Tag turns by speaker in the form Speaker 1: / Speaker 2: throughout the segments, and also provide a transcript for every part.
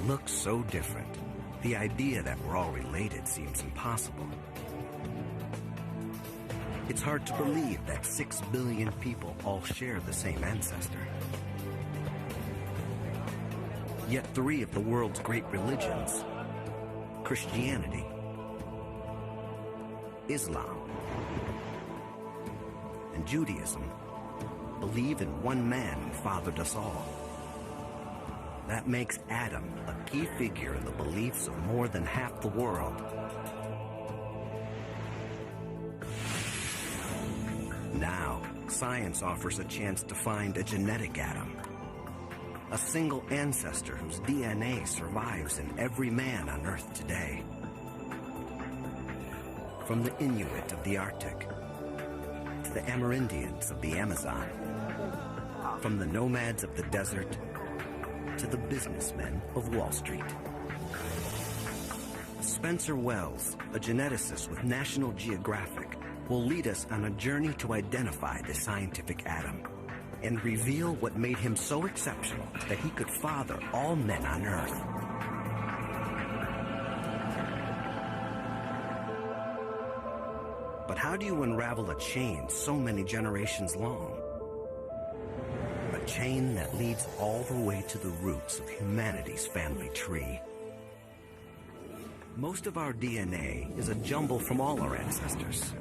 Speaker 1: look so different, the idea that we're all related seems impossible. It's hard to believe that 6 billion people all share the same ancestor. Yet 3 of the world's great religions, Christianity, Islam, and Judaism, believe in one man who fathered us all. That makes Adam a key figure in the beliefs of more than half the world. Now, science offers a chance to find a genetic Adam, a single ancestor whose DNA survives in every man on Earth today. From the Inuit of the Arctic, to the Amerindians of the Amazon, from the nomads of the desert, to the businessmen of Wall Street. Spencer Wells, a geneticist with National Geographic, will lead us on a journey to identify the scientific Adam and reveal what made him so exceptional that he could father all men on Earth. But how do you unravel a chain so many generations long? A chain that leads all the way to the roots of humanity's family tree. Most of our DNA is a jumble from all our ancestors.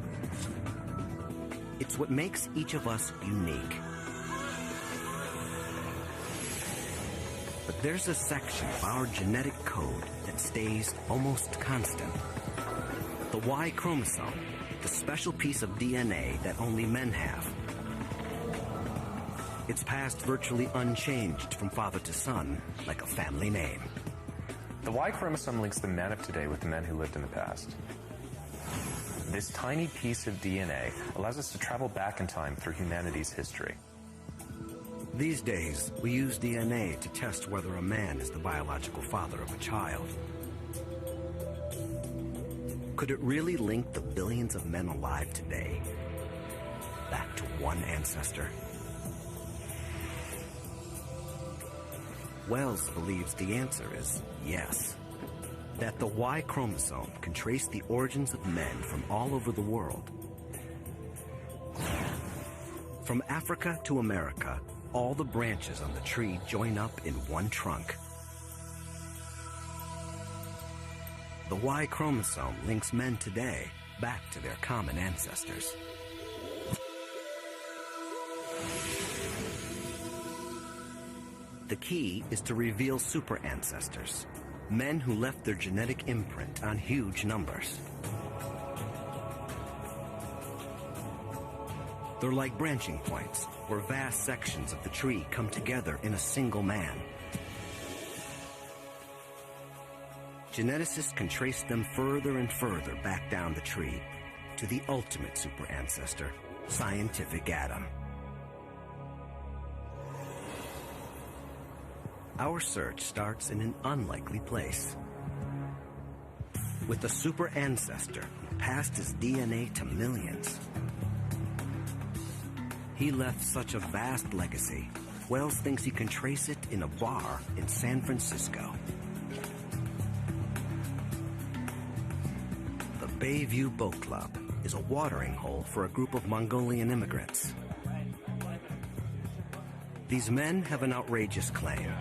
Speaker 1: It's what makes each of us unique. But there's a section of our genetic code that stays almost constant. The Y chromosome, the special piece of DNA that only men have. It's passed virtually unchanged from father to son, like a family name.
Speaker 2: The Y chromosome links the men of today with the men who lived in the past. This tiny piece of DNA allows us to travel back in time through humanity's history.
Speaker 1: These days, we use DNA to test whether a man is the biological father of a child. Could it really link the billions of men alive today back to one ancestor? Wells believes the answer is yes. That the Y chromosome can trace the origins of men from all over the world. From Africa to America, all the branches on the tree join up in one trunk. The Y chromosome links men today back to their common ancestors. The key is to reveal super ancestors, men who left their genetic imprint on huge numbers. They're like branching points, where vast sections of the tree come together in a single man. Geneticists can trace them further and further back down the tree to the ultimate super ancestor, scientific Adam. Our search starts in an unlikely place. With a super ancestor who passed his DNA to millions. He left such a vast legacy, Wells thinks he can trace it in a bar in San Francisco. The Bayview Boat Club is a watering hole for a group of Mongolian immigrants. These men have an outrageous claim.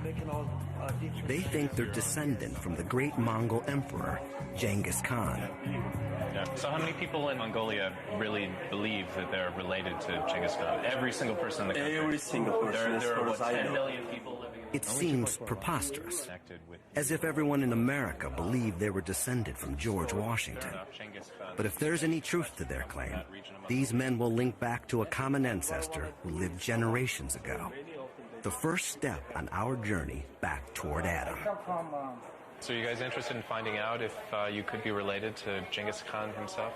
Speaker 1: They think they're descendant from the great Mongol emperor, Genghis Khan.
Speaker 3: Yeah. So how many people in Mongolia really believe that they're related to Genghis Khan? Every single person in the country?
Speaker 4: Every single person.
Speaker 3: There are, what, 10 million people living in...
Speaker 1: It seems preposterous, as if everyone in America believed they were descended from George Washington. But if there's any truth to their claim, these men will link back to a common ancestor who lived generations ago. The first step on our journey back toward Adam.
Speaker 3: So are you guys interested in finding out if you could be related to Genghis Khan himself?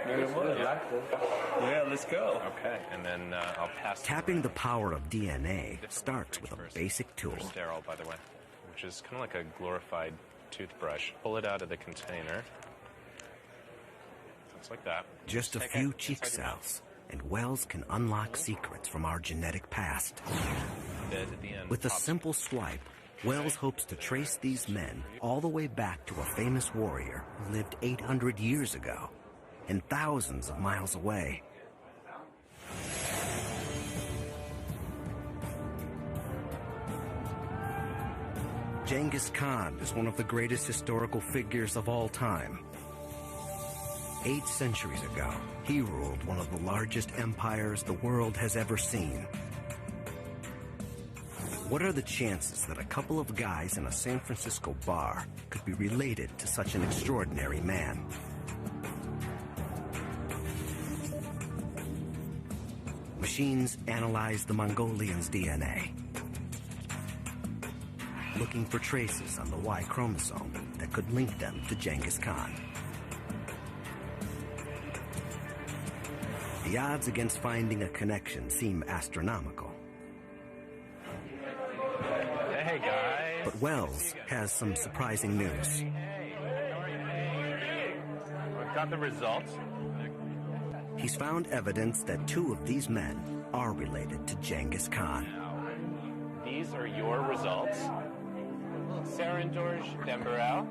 Speaker 4: Yeah, let's go.
Speaker 3: Okay, and then I'll pass...
Speaker 1: Tapping the power of DNA starts with a basic tool.
Speaker 3: They're sterile, by the way, which is kind of like a glorified toothbrush. Pull it out of the container. It's like that.
Speaker 1: Just a few cheek cells, and Wells can unlock secrets from our genetic past. With a simple swipe, Wells hopes to trace these men all the way back to a famous warrior who lived 800 years ago and thousands of miles away. Genghis Khan is one of the greatest historical figures of all time. 8 centuries ago, he ruled one of the largest empires the world has ever seen. What are the chances that a couple of guys in a San Francisco bar could be related to such an extraordinary man? Machines analyze the Mongolians' DNA, looking for traces on the Y chromosome that could link them to Genghis Khan. The odds against finding a connection seem astronomical.
Speaker 3: Hey, guys.
Speaker 1: But Wells has some surprising news.
Speaker 3: We've got the results.
Speaker 1: He's found evidence that 2 of these men are related to Genghis Khan.
Speaker 3: These are your results. Saranjorj Dembarel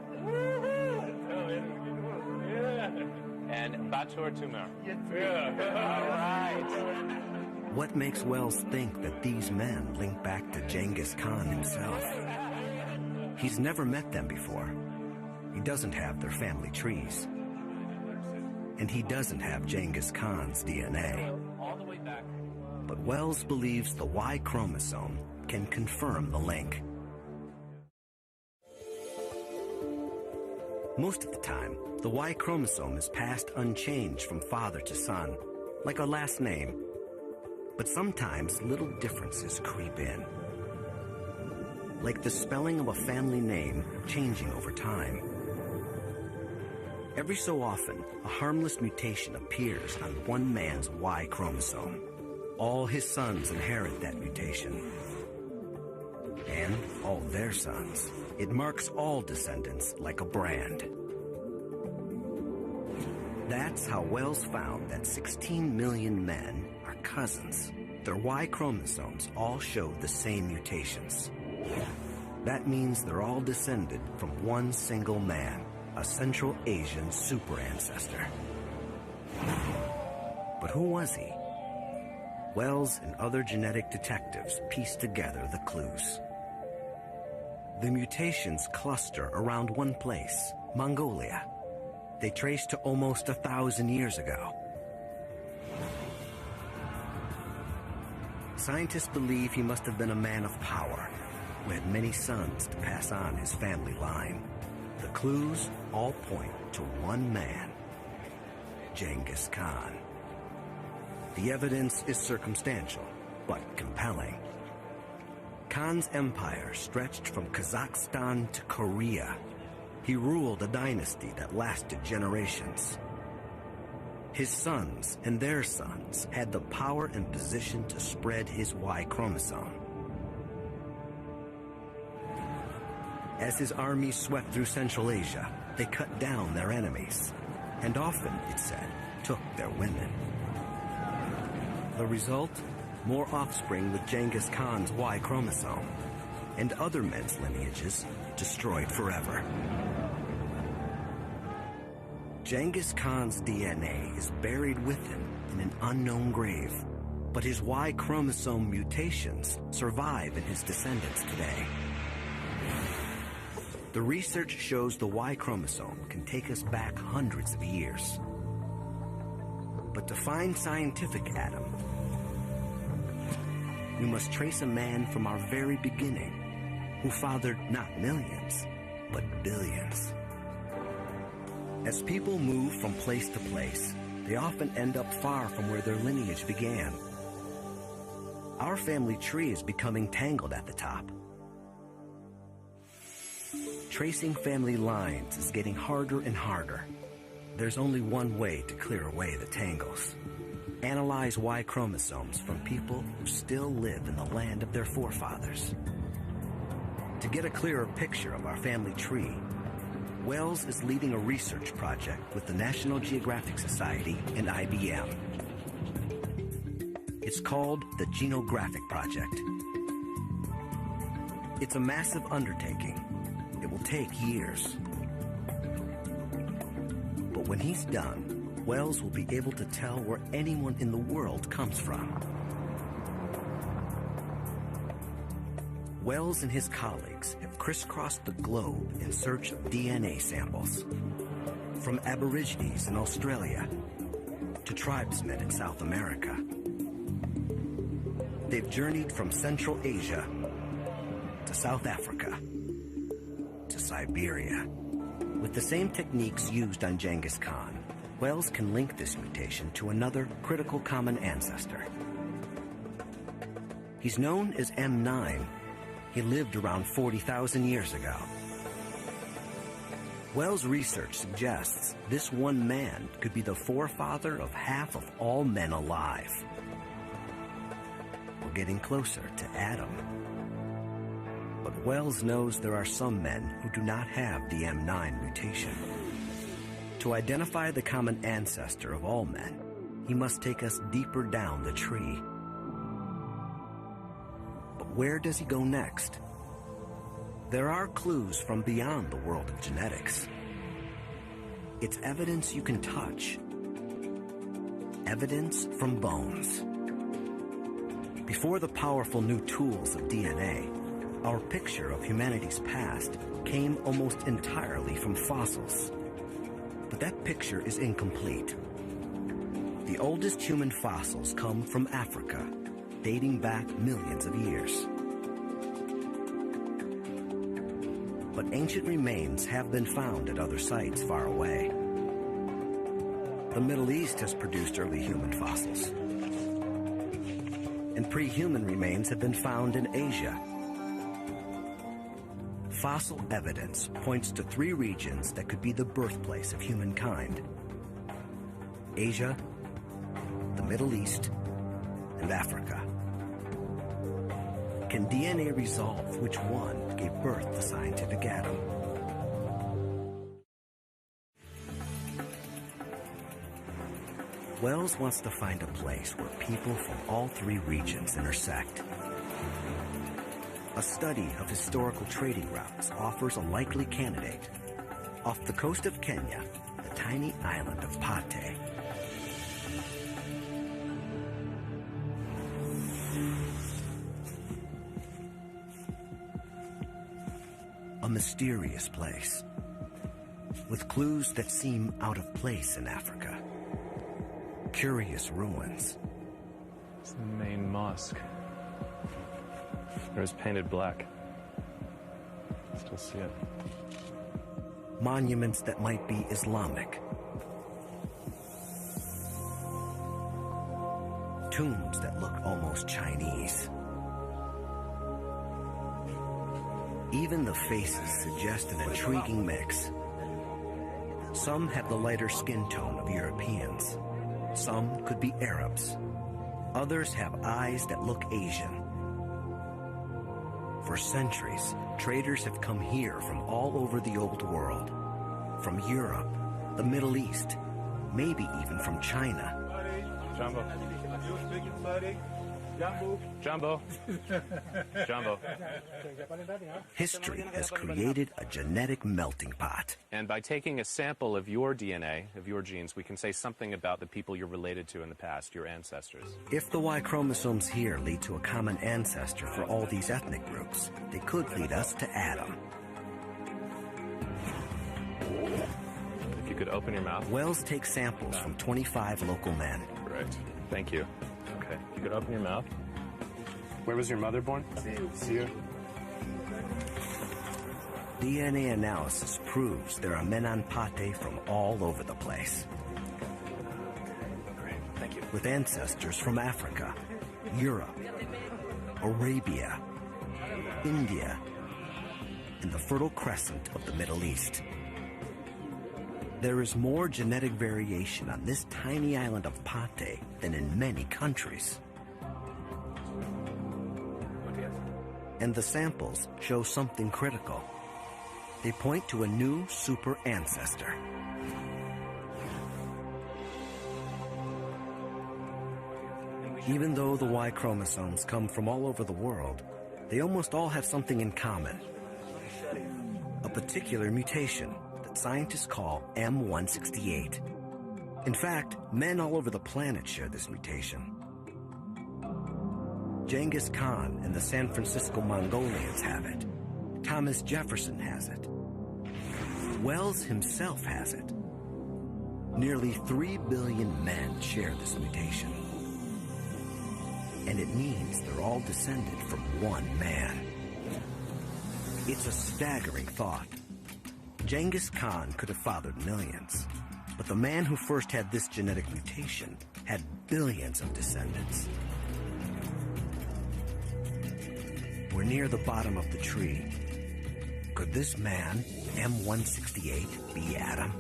Speaker 3: and Batur Tumar. All right.
Speaker 1: What makes Wells think that these men link back to Genghis Khan himself? He's never met them before. He doesn't have their family trees. And he doesn't have Genghis Khan's DNA. But Wells believes the Y chromosome can confirm the link. Most of the time, the Y chromosome is passed unchanged from father to son, like our last name. But sometimes little differences creep in, like the spelling of a family name changing over time. Every so often, a harmless mutation appears on one man's Y chromosome. All his sons inherit that mutation, and all their sons. It marks all descendants like a brand. That's how Wells found that 16 million men are cousins. Their Y chromosomes all show the same mutations. That means they're all descended from one single man, a Central Asian super ancestor. But who was he? Wells and other genetic detectives pieced together the clues. The mutations cluster around one place, Mongolia. They trace to almost 1,000 years ago. Scientists believe he must have been a man of power, who had many sons to pass on his family line. The clues all point to one man, Genghis Khan. The evidence is circumstantial, but compelling. Khan's empire stretched from Kazakhstan to Korea. He ruled a dynasty that lasted generations. His sons and their sons had the power and position to spread his Y chromosome. As his armies swept through Central Asia, they cut down their enemies, and often, it's said, took their women. The result? More offspring with Genghis Khan's Y chromosome, and other men's lineages destroyed forever. Genghis Khan's DNA is buried with him in an unknown grave, but his Y chromosome mutations survive in his descendants today. The research shows the Y chromosome can take us back hundreds of years. But to find scientific Adam, we must trace a man from our very beginning who fathered not millions, but billions. As people move from place to place, they often end up far from where their lineage began. Our family tree is becoming tangled at the top. Tracing family lines is getting harder and harder. There's only one way to clear away the tangles. Analyze Y chromosomes from people who still live in the land of their forefathers. To get a clearer picture of our family tree, Wells is leading a research project with the National Geographic Society and IBM. It's called the Genographic Project. It's a massive undertaking. It will take years. But when he's done, Wells will be able to tell where anyone in the world comes from. Wells and his colleagues have crisscrossed the globe in search of DNA samples. From Aborigines in Australia to tribesmen in South America. They've journeyed from Central Asia to South Africa to Siberia. With the same techniques used on Genghis Khan, Wells can link this mutation to another critical common ancestor. He's known as M9. He lived around 40,000 years ago. Wells' research suggests this one man could be the forefather of half of all men alive. We're getting closer to Adam. But Wells knows there are some men who do not have the M9 mutation. To identify the common ancestor of all men, he must take us deeper down the tree. But where does he go next? There are clues from beyond the world of genetics. It's evidence you can touch. Evidence from bones. Before the powerful new tools of DNA, our picture of humanity's past came almost entirely from fossils. But that picture is incomplete. The oldest human fossils come from Africa, dating back millions of years. But ancient remains have been found at other sites far away. The Middle East has produced early human fossils. And pre-human remains have been found in Asia. Fossil evidence points to 3 regions that could be the birthplace of humankind: Asia, the Middle East, and Africa. Can DNA resolve which one gave birth to scientific Adam? Wells wants to find a place where people from all 3 regions intersect. A study of historical trading routes offers a likely candidate. Off the coast of Kenya, the tiny island of Pate. A mysterious place, with clues that seem out of place in Africa. Curious ruins.
Speaker 3: It's the main mosque. It was painted black. Still see it.
Speaker 1: Monuments that might be Islamic. Tombs that look almost Chinese. Even the faces suggest an intriguing mix. Some have the lighter skin tone of Europeans. Some could be Arabs. Others have eyes that look Asian. For centuries, traders have come here from all over the old world. From Europe, the Middle East, maybe even from China.
Speaker 3: Jumbo. Jumbo. Jumbo.
Speaker 1: History has created a genetic melting pot.
Speaker 2: And by taking a sample of your DNA, of your genes, we can say something about the people you're related to in the past, your ancestors.
Speaker 1: If the Y chromosomes here lead to a common ancestor for all these ethnic groups, they could lead us to Adam.
Speaker 2: If you could open your mouth.
Speaker 1: Wells takes samples from 25 local men.
Speaker 2: Correct. Thank you. Okay. You could open your mouth. Where was your mother born? Here.
Speaker 1: DNA analysis proves there are men on Pate from all over the place.
Speaker 2: Great. Thank you.
Speaker 1: With ancestors from Africa, Europe, Arabia, India, and the Fertile Crescent of the Middle East. There is more genetic variation on this tiny island of Pate than in many countries. And the samples show something critical. They point to a new super ancestor. Even though the Y chromosomes come from all over the world, they almost all have something in common. A particular mutation that scientists call M168. In fact, men all over the planet share this mutation. Genghis Khan and the San Francisco Mongolians have it. Thomas Jefferson has it. Wells himself has it. Nearly 3 billion men share this mutation. And it means they're all descended from one man. It's a staggering thought. Genghis Khan could have fathered millions, but the man who first had this genetic mutation had billions of descendants. We're near the bottom of the tree. Could this man, M168, be Adam?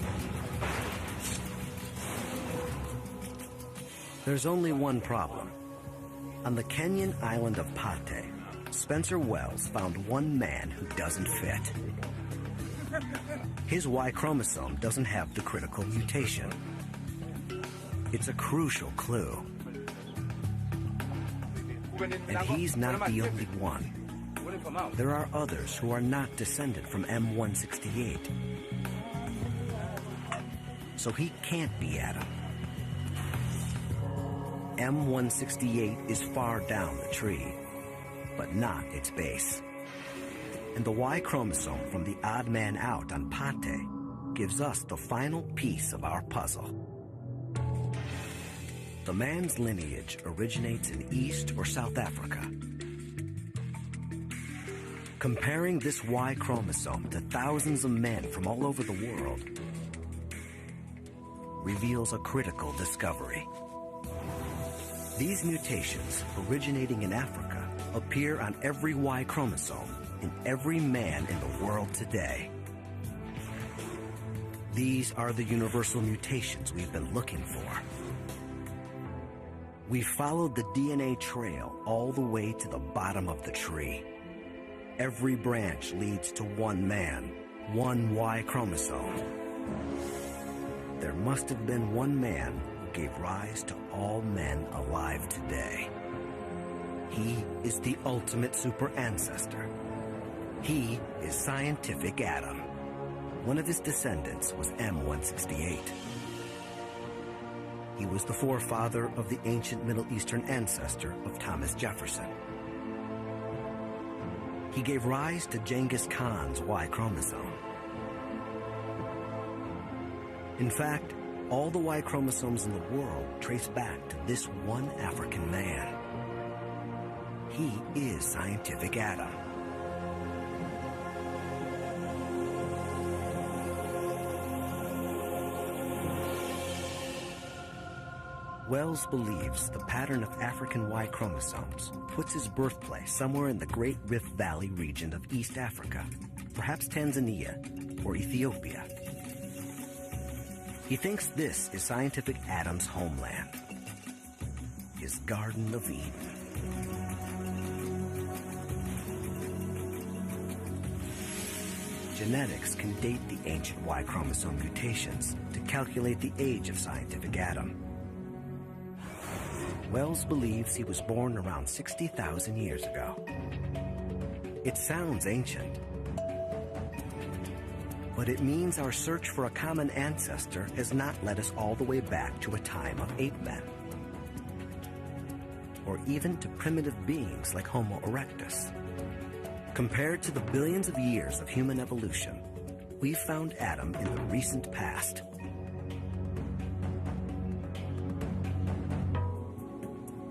Speaker 1: There's only one problem. On the Kenyan island of Pate, Spencer Wells found one man who doesn't fit. His Y chromosome doesn't have the critical mutation. It's a crucial clue. And he's not the only one. There are others who are not descended from M168. So he can't be Adam. M168 is far down the tree, but not its base. And the Y chromosome from the odd man out on Pate gives us the final piece of our puzzle. The man's lineage originates in East or South Africa. Comparing this Y chromosome to thousands of men from all over the world reveals a critical discovery. These mutations, originating in Africa, appear on every Y chromosome in every man in the world today. These are the universal mutations we've been looking for. We followed the DNA trail all the way to the bottom of the tree. Every branch leads to one man, one Y chromosome. There must have been one man who gave rise to all men alive today. He is the ultimate super ancestor. He is Scientific Adam. One of his descendants was M168. He was the forefather of the ancient Middle Eastern ancestor of Thomas Jefferson. He gave rise to Genghis Khan's Y chromosome. In fact, all the Y chromosomes in the world trace back to this one African man. He is Scientific Adam. Wells believes the pattern of African Y chromosomes puts his birthplace somewhere in the Great Rift Valley region of East Africa, perhaps Tanzania or Ethiopia. He thinks this is Scientific Adam's homeland, his Garden of Eden. Genetics can date the ancient Y chromosome mutations to calculate the age of Scientific Adam. Wells believes he was born around 60,000 years ago. It sounds ancient, but it means our search for a common ancestor has not led us all the way back to a time of ape men, or even to primitive beings like Homo erectus. Compared to the billions of years of human evolution, we've found Adam in the recent past.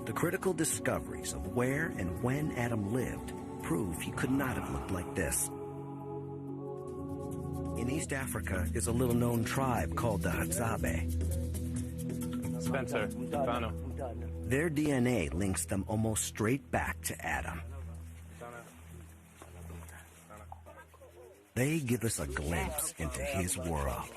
Speaker 1: The critical discoveries of where and when Adam lived prove he could not have looked like this. In East Africa is a little-known tribe called the Hadzabe.
Speaker 3: Spencer, Fano.
Speaker 1: Their DNA links them almost straight back to Adam. They give us a glimpse into his world.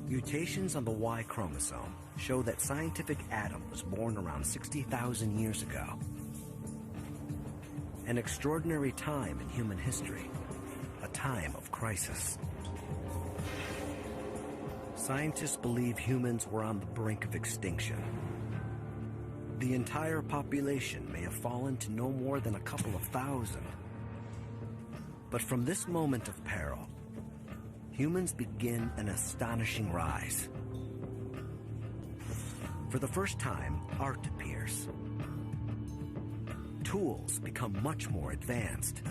Speaker 1: Mutations on the Y chromosome show that Scientific Adam was born around 60,000 years ago. An extraordinary time in human history, a time of crisis. Scientists believe humans were on the brink of extinction. The entire population may have fallen to no more than a couple of thousand. But from this moment of peril, humans begin an astonishing rise. For the first time, art appears. Tools become much more advanced.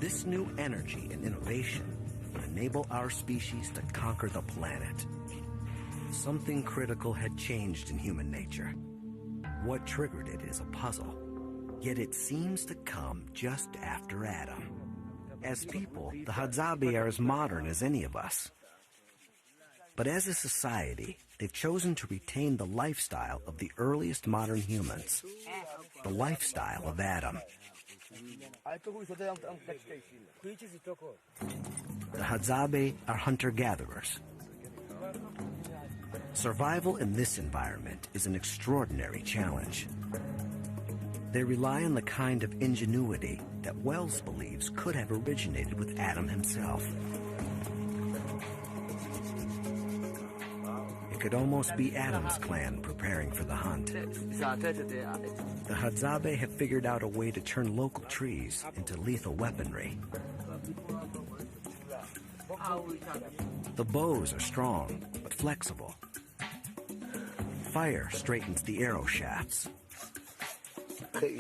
Speaker 1: This new energy and innovation would enable our species to conquer the planet. Something critical had changed in human nature. What triggered it is a puzzle, yet it seems to come just after Adam. As people, the Hadzabe are as modern as any of us. But as a society, they've chosen to retain the lifestyle of the earliest modern humans, the lifestyle of Adam. The Hadzabe are hunter-gatherers. Survival in this environment is an extraordinary challenge. They rely on the kind of ingenuity that Wells believes could have originated with Adam himself. It could almost be Adam's clan preparing for the hunt. The Hadzabe have figured out a way to turn local trees into lethal weaponry. The bows are strong, but flexible. Fire straightens the arrow shafts. They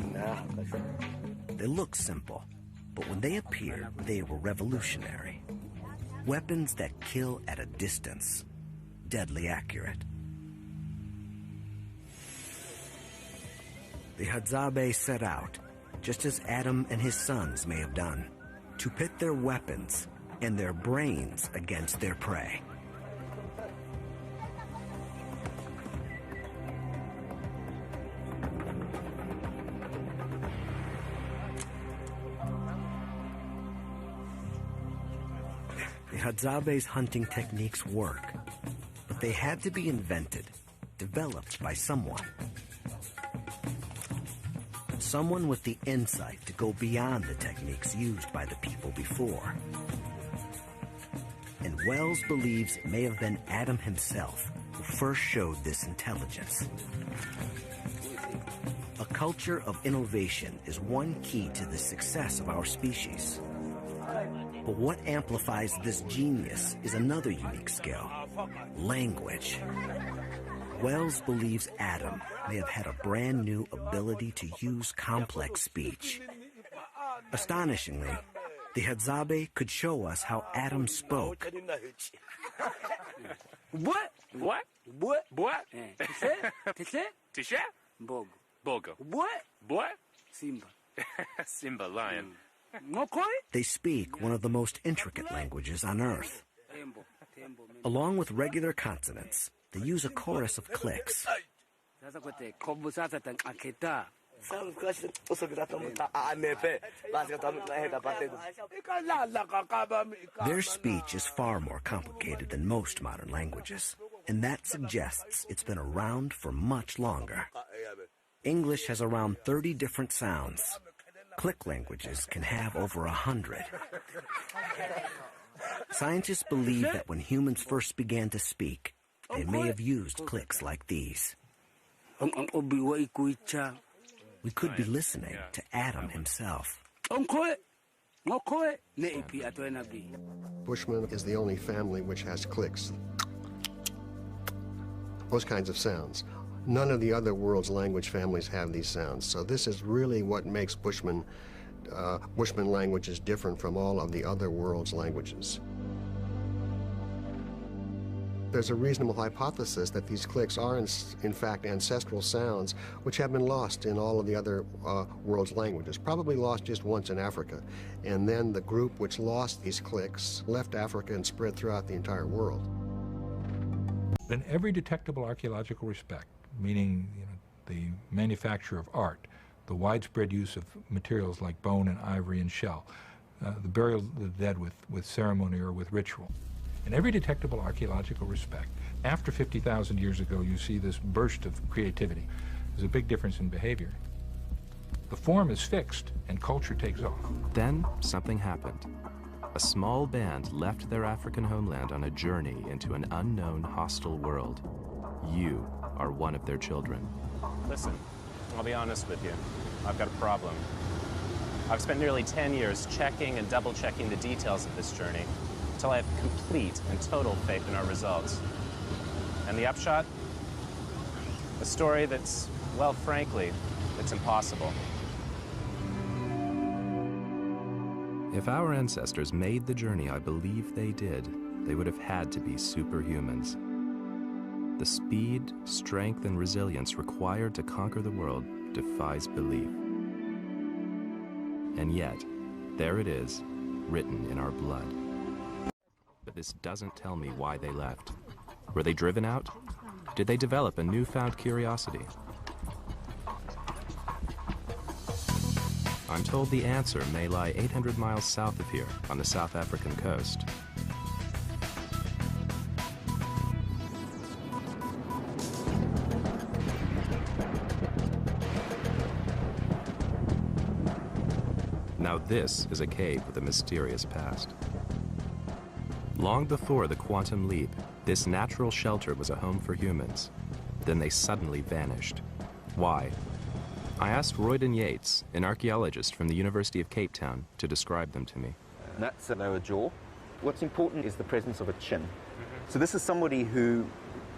Speaker 1: look simple, but when they appeared, they were revolutionary. Weapons that kill at a distance, deadly accurate. The Hadzabe set out, just as Adam and his sons may have done, to pit their weapons and their brains against their prey. The Hadzabe's hunting techniques work, but they had to be invented, developed by someone. Someone with the insight to go beyond the techniques used by the people before. And Wells believes it may have been Adam himself who first showed this intelligence. A culture of innovation is one key to the success of our species. But what amplifies this genius is another unique skill: language. Wells believes Adam may have had a brand new ability to use complex speech. Astonishingly, the Hadzabe could show us how Adam spoke.
Speaker 5: What?
Speaker 3: What?
Speaker 5: What?
Speaker 3: What?
Speaker 5: Tese?
Speaker 3: Tisha?
Speaker 5: Bogo.
Speaker 3: Bogo.
Speaker 5: What?
Speaker 3: What?
Speaker 5: Simba.
Speaker 3: Simba, lion.
Speaker 5: Mokoi?
Speaker 1: They speak one of the most intricate languages on Earth.
Speaker 5: Tembo. Tembo.
Speaker 1: Along with regular consonants, they use a chorus of clicks.
Speaker 5: Sasa kote kobo sasa tan aketa.
Speaker 1: Their speech is far more complicated than most modern languages, and that suggests it's been around for much longer. English has around 30 different sounds. Click languages can have over 100. Scientists believe that when humans first began to speak, they may have used clicks like these. We could be listening to Adam himself.
Speaker 6: Bushman is the only family which has clicks. Those kinds of sounds. None of the other world's language families have these sounds. So this is really what makes Bushman languages different from all of the other world's languages. There's a reasonable hypothesis that these clicks are in fact ancestral sounds which have been lost in all of the other world's languages, probably lost just once in Africa. And then the group which lost these clicks left Africa and spread throughout the entire world.
Speaker 7: In every detectable archaeological respect, meaning the manufacture of art, the widespread use of materials like bone and ivory and shell, the burial of the dead with ceremony or with ritual. In every detectable archaeological respect, after 50,000 years ago, you see this burst of creativity. There's a big difference in behavior. The form is fixed and culture takes off.
Speaker 2: Then something happened. A small band left their African homeland on a journey into an unknown, hostile world. You are one of their children.
Speaker 3: Listen, I'll be honest with you. I've got a problem. I've spent nearly 10 years checking and double-checking the details of this journey until I have complete and total faith in our results. And the upshot? A story that's, well, frankly, it's impossible.
Speaker 2: If our ancestors made the journey I believe they did, they would have had to be superhumans. The speed, strength, and resilience required to conquer the world defies belief. And yet, there it is, written in our blood. But this doesn't tell me why they left. Were they driven out? Did they develop a newfound curiosity? I'm told the answer may lie 800 miles south of here, on the South African coast. Now this is a cave with a mysterious past. Long before the quantum leap, this natural shelter was a home for humans. Then they suddenly vanished. Why? I asked Royden Yates, an archaeologist from the University of Cape Town, to describe them to me.
Speaker 8: And that's the lower jaw. What's important is the presence of a chin. So this is somebody who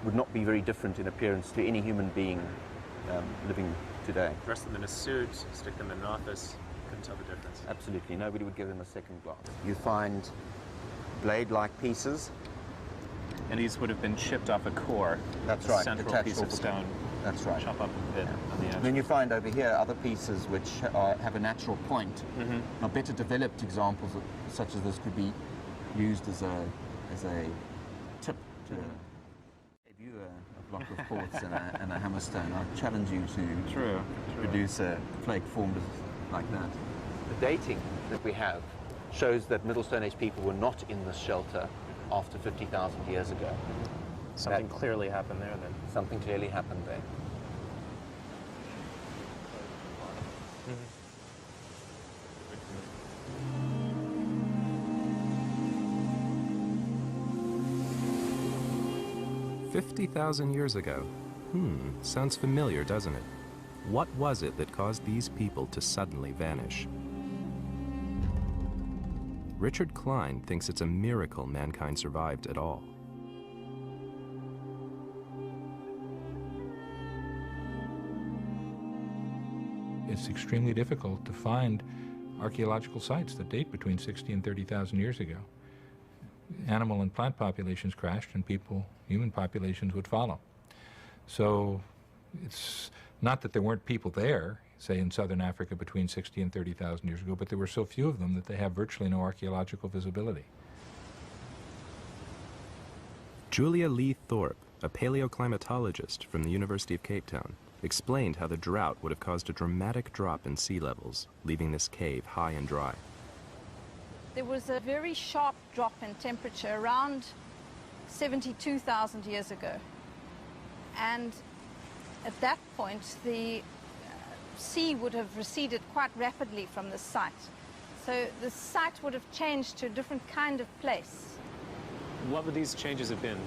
Speaker 8: would not be very different in appearance to any human being living today.
Speaker 3: Dress them in a suit, stick them in an office, couldn't tell the difference.
Speaker 8: Absolutely, nobody would give them a second glance. You find blade-like pieces.
Speaker 3: And these would have been chipped off a core.
Speaker 8: That's right,
Speaker 3: Central
Speaker 8: detached
Speaker 3: piece
Speaker 8: off
Speaker 3: of
Speaker 8: the-
Speaker 3: stone.
Speaker 8: That's right.
Speaker 3: Chop up a bit on the edge.
Speaker 8: And then you find over here other pieces which have a natural point. Now, better developed examples such as this could be used as a tip to give you a block of quartz and a hammerstone. I challenge you to produce a flake formed like that. The dating that we have shows that Middle Stone Age people were not in this shelter after 50,000 years ago.
Speaker 3: Something clearly happened there then.
Speaker 8: Something clearly happened there.
Speaker 2: Mm-hmm. 50,000 years ago. Sounds familiar, doesn't it? What was it that caused these people to suddenly vanish? Richard Klein thinks it's a miracle mankind survived at all.
Speaker 7: It's extremely difficult to find archaeological sites that date between 60 and 30,000 years ago. Animal and plant populations crashed and human populations would follow. So it's not that there weren't people there, say in southern Africa between 60 and 30,000 years ago, but there were so few of them that they have virtually no archaeological visibility.
Speaker 2: Julia Lee Thorpe, a paleoclimatologist from the University of Cape Town, explained how the drought would have caused a dramatic drop in sea levels, leaving this cave high and dry.
Speaker 9: There was a very sharp drop in temperature around 72,000 years ago. And at that point, the sea would have receded quite rapidly from the site. So the site would have changed to a different kind of place.
Speaker 3: What would these changes have been?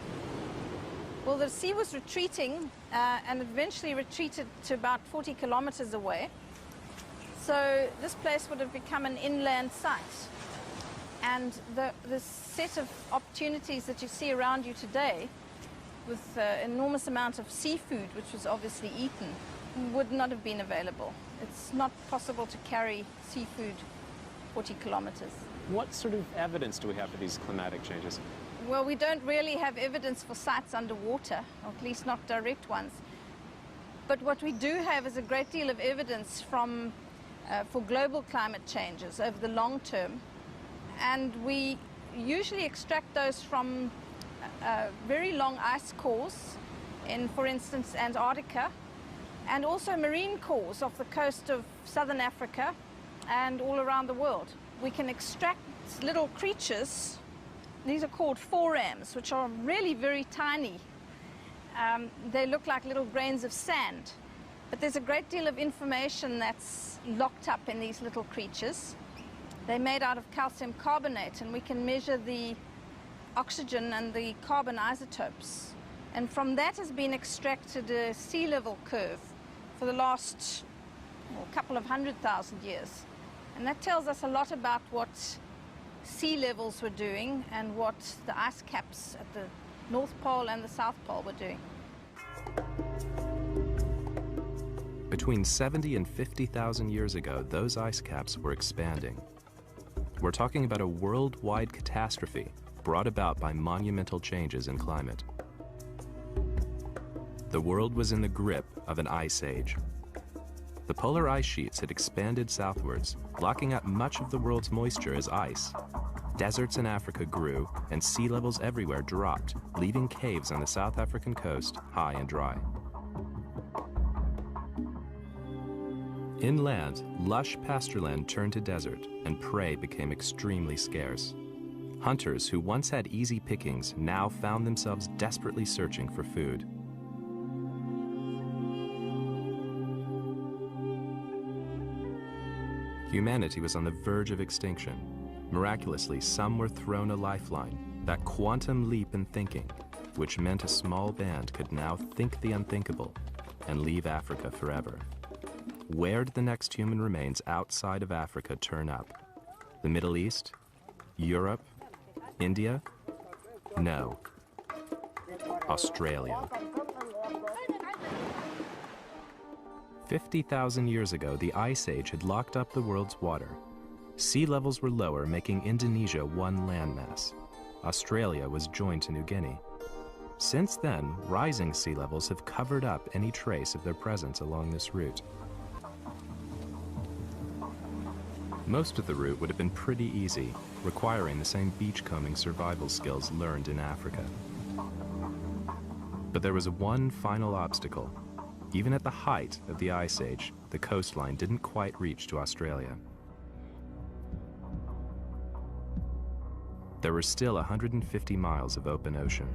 Speaker 9: Well, the sea was retreating and eventually retreated to about 40 kilometers away. So this place would have become an inland site. And the set of opportunities that you see around you today, with enormous amount of seafood, which was obviously eaten, would not have been available. It's not possible to carry seafood 40 kilometers.
Speaker 3: What sort of evidence do we have for these climatic changes?
Speaker 9: Well, we don't really have evidence for sites underwater, or at least not direct ones. But what we do have is a great deal of evidence for global climate changes over the long term. And we usually extract those from very long ice cores in, for instance, Antarctica, and also marine cores off the coast of southern Africa and all around the world. We can extract little creatures. These are called forams, which are really very tiny. They look like little grains of sand. But there's a great deal of information that's locked up in these little creatures. They're made out of calcium carbonate, and we can measure the oxygen and the carbon isotopes. And from that has been extracted a sea level curve, for the last couple of 100,000 years. And that tells us a lot about what sea levels were doing and what the ice caps at the North Pole and the South Pole were doing.
Speaker 2: Between 70 and 50,000 years ago, those ice caps were expanding. We're talking about a worldwide catastrophe brought about by monumental changes in climate. The world was in the grip of an ice age. The polar ice sheets had expanded southwards, locking up much of the world's moisture as ice. Deserts in Africa grew, and sea levels everywhere dropped, leaving caves on the South African coast high and dry. Inland, lush pastureland turned to desert, and prey became extremely scarce. Hunters who once had easy pickings now found themselves desperately searching for food. Humanity was on the verge of extinction. Miraculously, some were thrown a lifeline, that quantum leap in thinking, which meant a small band could now think the unthinkable and leave Africa forever. Where did the next human remains outside of Africa turn up? The Middle East? Europe? India? No. Australia. 50,000 years ago, the Ice Age had locked up the world's water. Sea levels were lower, making Indonesia one landmass. Australia was joined to New Guinea. Since then, rising sea levels have covered up any trace of their presence along this route. Most of the route would have been pretty easy, requiring the same beachcombing survival skills learned in Africa. But there was one final obstacle. Even at the height of the Ice Age, the coastline didn't quite reach to Australia. There were still 150 miles of open ocean.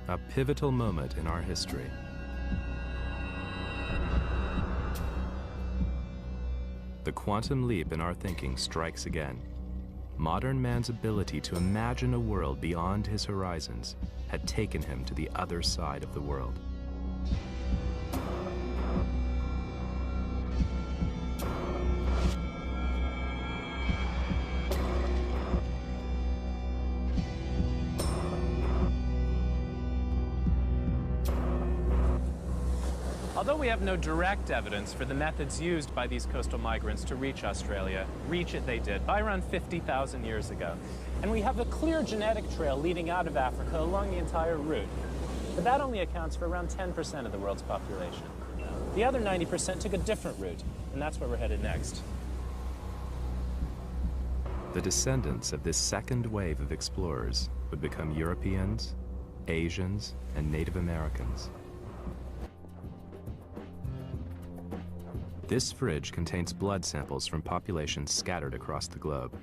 Speaker 2: A pivotal moment in our history. The quantum leap in our thinking strikes again. Modern man's ability to imagine a world beyond his horizons had taken him to the other side of the world.
Speaker 3: Although we have no direct evidence for the methods used by these coastal migrants to reach Australia, reach it they did by around 50,000 years ago. And we have a clear genetic trail leading out of Africa along the entire route. But that only accounts for around 10% of the world's population. The other 90% took a different route, and that's where we're headed next.
Speaker 2: The descendants of this second wave of explorers would become Europeans, Asians, and Native Americans. This fridge contains blood samples from populations scattered across the globe.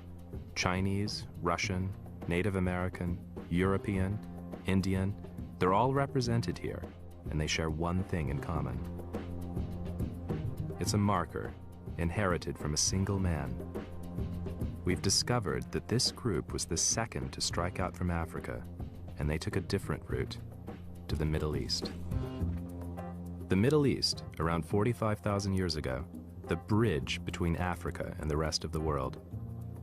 Speaker 2: Chinese, Russian, Native American, European, Indian, they're all represented here, and they share one thing in common. It's a marker, inherited from a single man. We've discovered that this group was the second to strike out from Africa, and they took a different route, to the Middle East. The Middle East, around 45,000 years ago, the bridge between Africa and the rest of the world.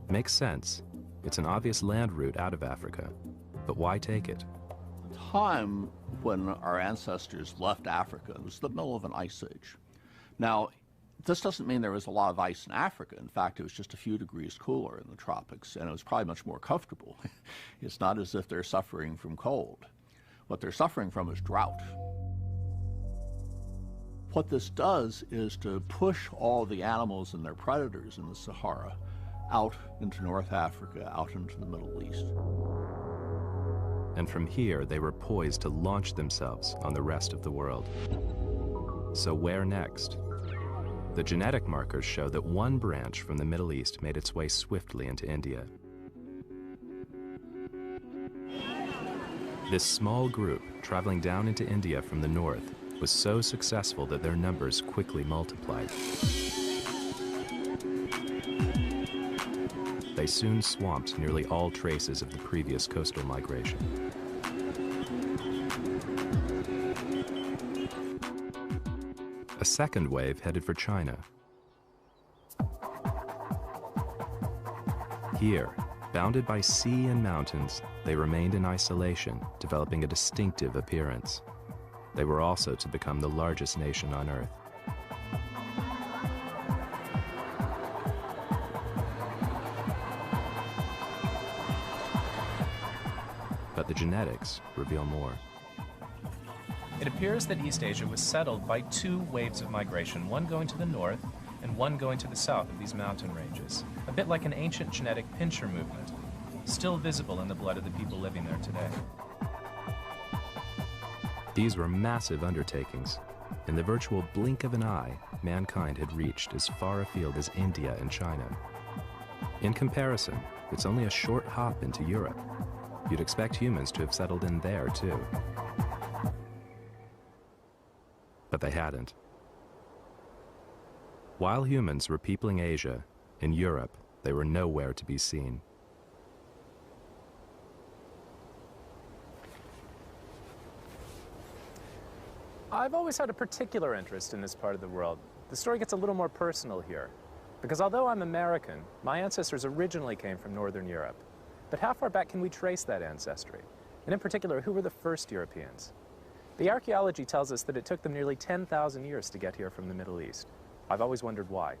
Speaker 2: Makes sense. It's an obvious land route out of Africa. But why take it?
Speaker 10: The time when our ancestors left Africa was the middle of an ice age. Now, this doesn't mean there was a lot of ice in Africa. In fact, it was just a few degrees cooler in the tropics, and it was probably much more comfortable. It's not as if they're suffering from cold. What they're suffering from is drought. What this does is to push all the animals and their predators in the Sahara out into North Africa, out into the Middle East.
Speaker 2: And from here, they were poised to launch themselves on the rest of the world. So where next? The genetic markers show that one branch from the Middle East made its way swiftly into India. This small group, traveling down into India from the north, was so successful that their numbers quickly multiplied. They soon swamped nearly all traces of the previous coastal migration. A second wave headed for China. Here, bounded by sea and mountains, they remained in isolation, developing a distinctive appearance. They were also to become the largest nation on Earth. But the genetics reveal more.
Speaker 3: It appears that East Asia was settled by two waves of migration, one going to the north and one going to the south of these mountain ranges, a bit like an ancient genetic pincher movement, still visible in the blood of the people living there today.
Speaker 2: These were massive undertakings. In the virtual blink of an eye, mankind had reached as far afield as India and China. In comparison, it's only a short hop into Europe. You'd expect humans to have settled in there, too. But they hadn't. While humans were peopling Asia, in Europe, they were nowhere to be seen.
Speaker 3: I've always had a particular interest in this part of the world. The story gets a little more personal here, because although I'm American, my ancestors originally came from Northern Europe. But how far back can we trace that ancestry? And in particular, who were the first Europeans? The archaeology tells us that it took them nearly 10,000 years to get here from the Middle East. I've always wondered why.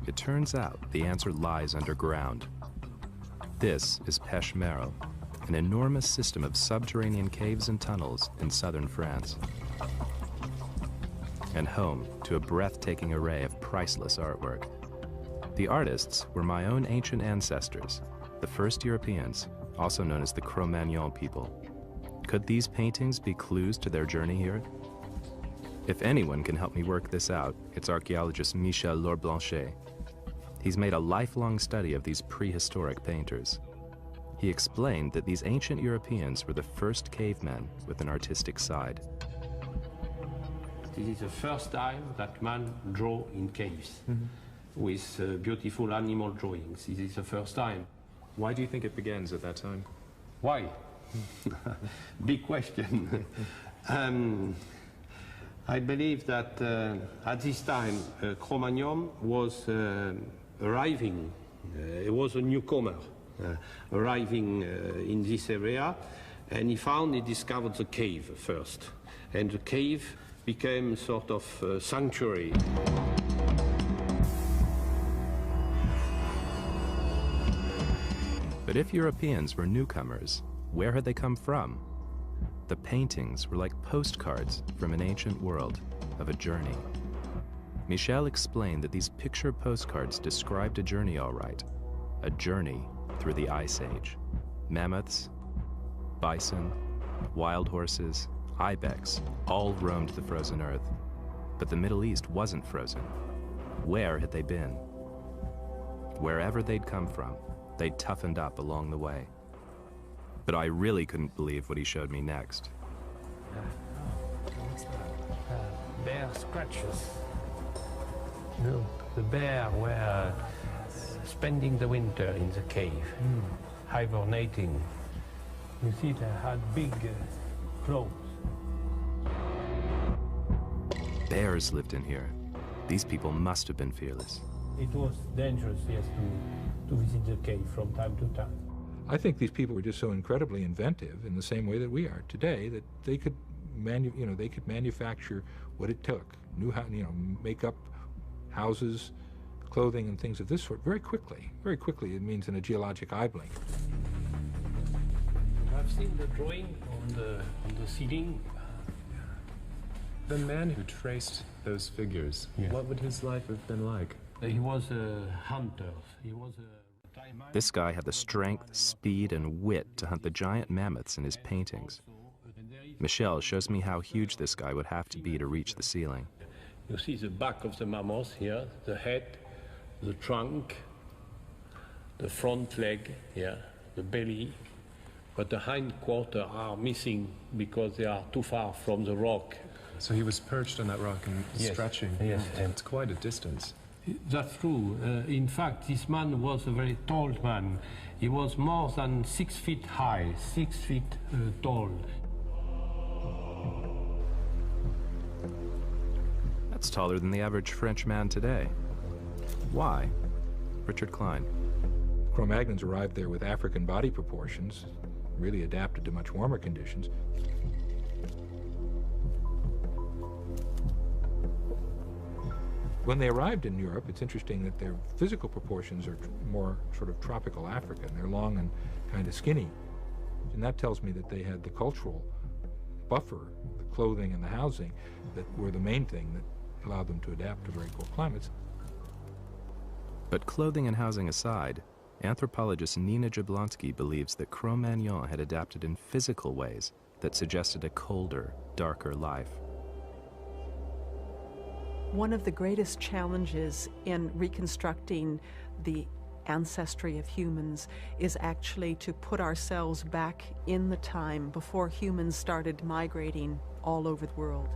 Speaker 2: It turns out the answer lies underground. This is Pech Merle, an enormous system of subterranean caves and tunnels in southern France, and home to a breathtaking array of priceless artwork. The artists were my own ancient ancestors, the first Europeans, also known as the Cro-Magnon people. Could these paintings be clues to their journey here? If anyone can help me work this out, it's archaeologist Michel Lorblanchet. He's made a lifelong study of these prehistoric painters. He explained that these ancient Europeans were the first cavemen with an artistic side.
Speaker 11: This is the first time that man draw in caves with beautiful animal drawings. This is the first time.
Speaker 2: Why do you think it begins at that time?
Speaker 11: Why? Big question. I believe that at this time, Cro-Magnon was arriving. He was a newcomer arriving in this area, and he discovered the cave first. And the cave became a sort of sanctuary.
Speaker 2: But if Europeans were newcomers, where had they come from? The paintings were like postcards from an ancient world, of a journey. Michel explained that these picture postcards described a journey all right, a journey through the Ice Age. Mammoths, bison, wild horses, ibex all roamed the frozen earth. But the Middle East wasn't frozen. Where had they been? Wherever they'd come from, they'd toughened up along the way. But I really couldn't believe what he showed me next.
Speaker 11: Bear scratches. No, the bear were spending the winter in the cave, hibernating. You see, they had big clothes.
Speaker 2: Bears lived in here. These people must have been fearless.
Speaker 11: It was dangerous, yes, to visit the cave from time to time.
Speaker 7: I think these people were just so incredibly inventive in the same way that we are today, that they could manufacture what it took, make up houses, clothing, and things of this sort very quickly. Very quickly, it means in a geologic eye blink.
Speaker 11: I've seen the drawing on the ceiling.
Speaker 2: The man who traced those figures, what would his life have been like?
Speaker 11: He was a hunter. He was a...
Speaker 2: This guy had the strength, speed, and wit to hunt the giant mammoths in his paintings. Michel shows me how huge this guy would have to be to reach the ceiling.
Speaker 11: You see the back of the mammoth here, the head, the trunk, the front leg, the belly, but the hindquarters are missing because they are too far from the rock.
Speaker 2: So he was perched on that rock and
Speaker 11: Yes.
Speaker 2: stretching.
Speaker 11: Yes.
Speaker 2: It's quite a distance.
Speaker 11: That's true. In fact, this man was a very tall man. He was more than 6 feet high, 6 feet tall.
Speaker 2: That's taller than the average French man today. Why? Richard Klein.
Speaker 7: Cro-Magnons arrived there with African body proportions, really adapted to much warmer conditions. When they arrived in Europe, it's interesting that their physical proportions are more sort of tropical African. They're long and kind of skinny. And that tells me that they had the cultural buffer, the clothing and the housing, that were the main thing that allowed them to adapt to very cold climates.
Speaker 2: But clothing and housing aside, anthropologist Nina Jablonski believes that Cro-Magnon had adapted in physical ways that suggested a colder, darker life.
Speaker 12: One of the greatest challenges in reconstructing the ancestry of humans is actually to put ourselves back in the time before humans started migrating all over the world.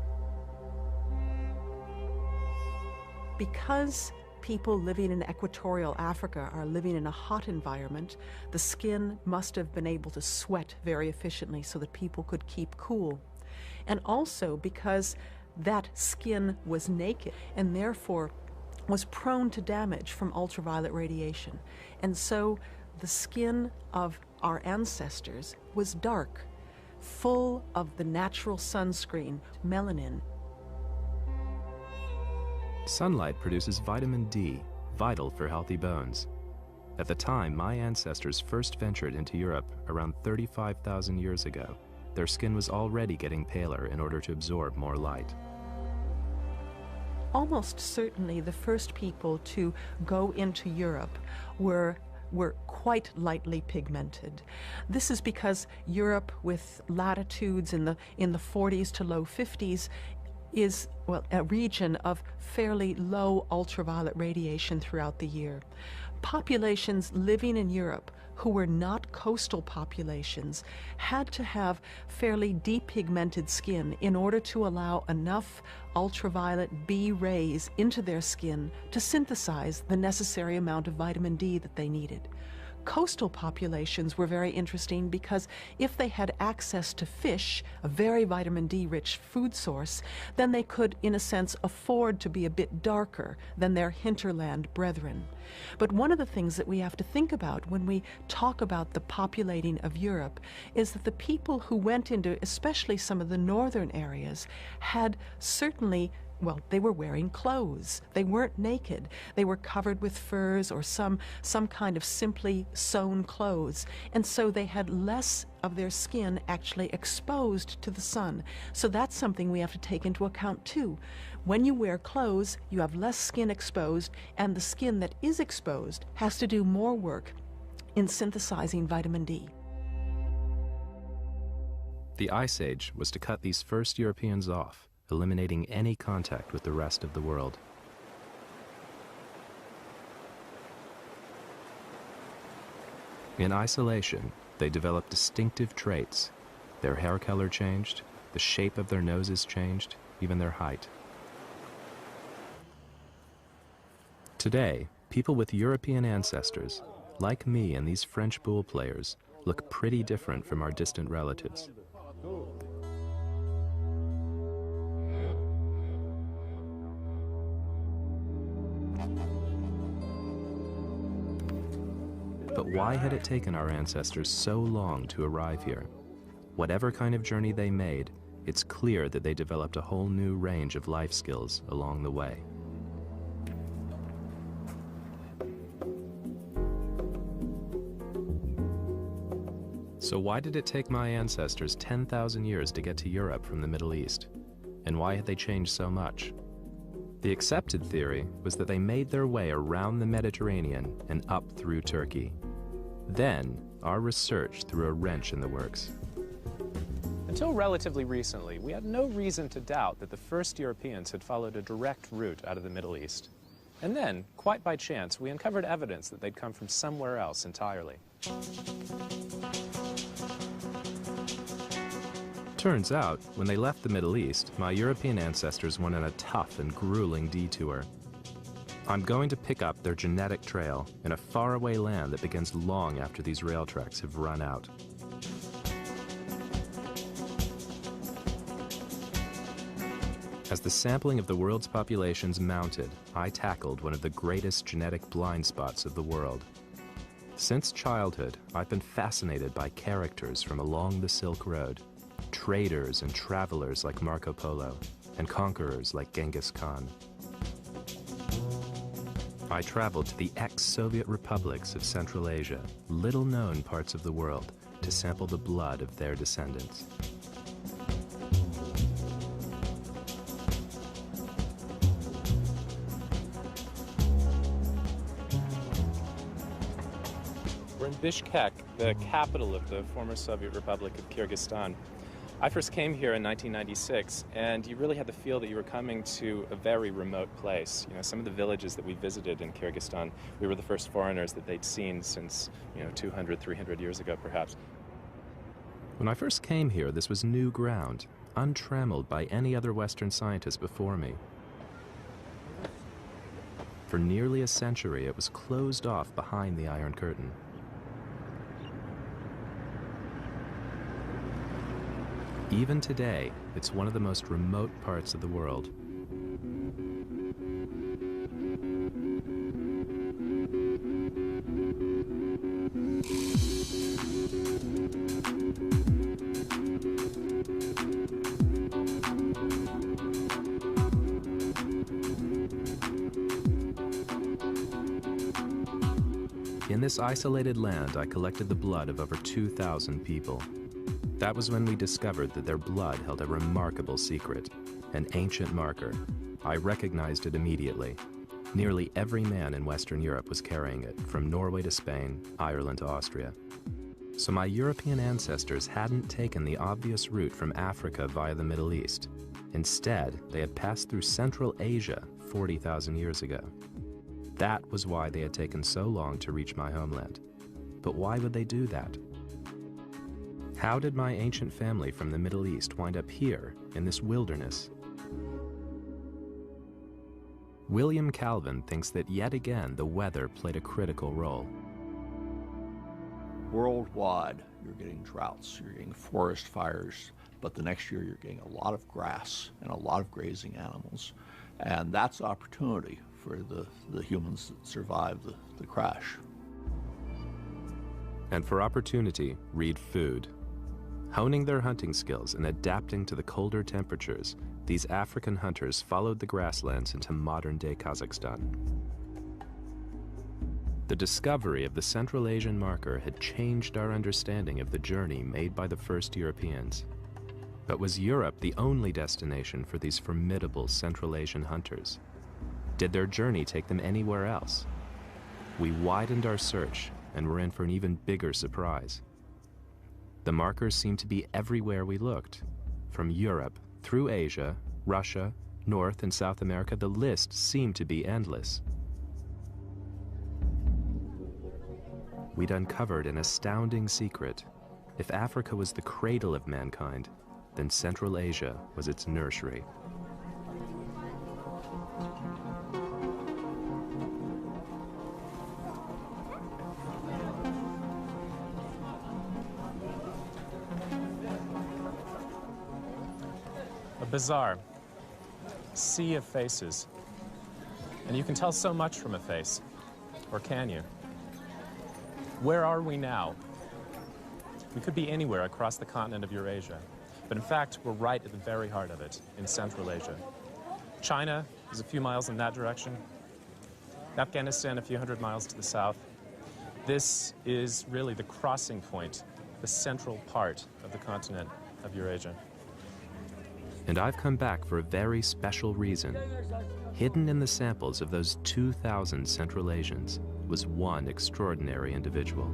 Speaker 12: Because people living in equatorial Africa are living in a hot environment, the skin must have been able to sweat very efficiently so that people could keep cool. And also because that skin was naked and therefore was prone to damage from ultraviolet radiation. And so the skin of our ancestors was dark, full of the natural sunscreen, melanin.
Speaker 2: Sunlight produces vitamin D, vital for healthy bones. At the time my ancestors first ventured into Europe around 35,000 years ago, their skin was already getting paler in order to absorb more light.
Speaker 12: Almost certainly the first people to go into Europe were quite lightly pigmented. This is because Europe, with latitudes in the 40s to low 50s, is, well, a region of fairly low ultraviolet radiation throughout the year. Populations living in Europe who were not coastal populations had to have fairly depigmented skin in order to allow enough ultraviolet B rays into their skin to synthesize the necessary amount of vitamin D that they needed. Coastal populations were very interesting because if they had access to fish, a very vitamin D-rich food source, then they could, in a sense, afford to be a bit darker than their hinterland brethren. But one of the things that we have to think about when we talk about the populating of Europe is that the people who went into, especially some of the northern areas, had certainly, well, they were wearing clothes. They weren't naked. They were covered with furs or some kind of simply sewn clothes. And so they had less of their skin actually exposed to the sun. So that's something we have to take into account too. When you wear clothes, you have less skin exposed, and the skin that is exposed has to do more work in synthesizing vitamin D.
Speaker 2: The Ice Age was to cut these first Europeans off, eliminating any contact with the rest of the world. In isolation, they developed distinctive traits. Their hair color changed, the shape of their noses changed, even their height. Today, people with European ancestors, like me and these French boule players, look pretty different from our distant relatives. But why had it taken our ancestors so long to arrive here? Whatever kind of journey they made, it's clear that they developed a whole new range of life skills along the way. So why did it take my ancestors 10,000 years to get to Europe from the Middle East? And why had they changed so much? The accepted theory was that they made their way around the Mediterranean and up through Turkey. Then, our research threw a wrench in the works.
Speaker 3: Until relatively recently, we had no reason to doubt that the first Europeans had followed a direct route out of the Middle East. And then, quite by chance, we uncovered evidence that they'd come from somewhere else entirely.
Speaker 2: Turns out, when they left the Middle East, my European ancestors went on a tough and grueling detour. I'm going to pick up their genetic trail in a faraway land that begins long after these rail tracks have run out. As the sampling of the world's populations mounted, I tackled one of the greatest genetic blind spots of the world. Since childhood, I've been fascinated by characters from along the Silk Road, traders and travelers like Marco Polo, and conquerors like Genghis Khan. I traveled to the ex-Soviet republics of Central Asia, little-known parts of the world, to sample the blood of their descendants.
Speaker 3: We're in Bishkek, the capital of the former Soviet Republic of Kyrgyzstan. I first came here in 1996, and you really had the feel that you were coming to a very remote place. You know, some of the villages that we visited in Kyrgyzstan, we were the first foreigners that they'd seen since, 200, 300 years ago, perhaps.
Speaker 2: When I first came here, this was new ground, untrammeled by any other Western scientist before me. For nearly a century, it was closed off behind the Iron Curtain. Even today, it's one of the most remote parts of the world. In this isolated land, I collected the blood of over 2,000 people. That was when we discovered that their blood held a remarkable secret, an ancient marker. I recognized it immediately. Nearly every man in Western Europe was carrying it, from Norway to Spain, Ireland to Austria. So my European ancestors hadn't taken the obvious route from Africa via the Middle East. Instead, they had passed through Central Asia 40,000 years ago. That was why they had taken so long to reach my homeland. But why would they do that? How did my ancient family from the Middle East wind up here, in this wilderness? William Calvin thinks that yet again the weather played a critical role.
Speaker 10: Worldwide, you're getting droughts, you're getting forest fires, but the next year you're getting a lot of grass and a lot of grazing animals. And that's opportunity for the humans that survived the crash.
Speaker 2: And for opportunity, read food. Honing their hunting skills and adapting to the colder temperatures, these African hunters followed the grasslands into modern-day Kazakhstan. The discovery of the Central Asian marker had changed our understanding of the journey made by the first Europeans. But was Europe the only destination for these formidable Central Asian hunters? Did their journey take them anywhere else? We widened our search and were in for an even bigger surprise. The markers seemed to be everywhere we looked. From Europe, through Asia, Russia, North and South America, the list seemed to be endless. We'd uncovered an astounding secret. If Africa was the cradle of mankind, then Central Asia was its nursery.
Speaker 3: Bizarre sea of faces. And you can tell so much from a face, or can you? Where are we now? We could be anywhere across the continent of Eurasia, but in fact, we're right at the very heart of it, in Central Asia. China is a few miles in that direction, Afghanistan a few hundred miles to the south. This is really the crossing point, the central part of the continent of Eurasia.
Speaker 2: And I've come back for a very special reason. Hidden in the samples of those 2,000 Central Asians was one extraordinary individual.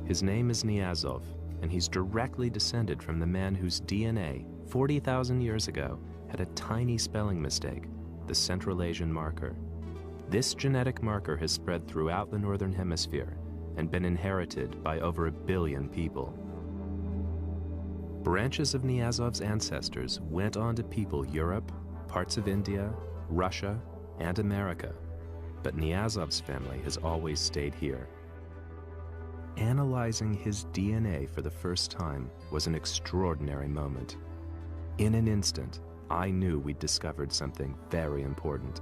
Speaker 2: His name is Niazov, and he's directly descended from the man whose DNA, 40,000 years ago, had a tiny spelling mistake, the Central Asian marker. This genetic marker has spread throughout the Northern Hemisphere and been inherited by over 1 billion people. Branches of Niazov's ancestors went on to people Europe, parts of India, Russia, and America, but Niazov's family has always stayed here. Analyzing his DNA for the first time was an extraordinary moment. In an instant, I knew we'd discovered something very important.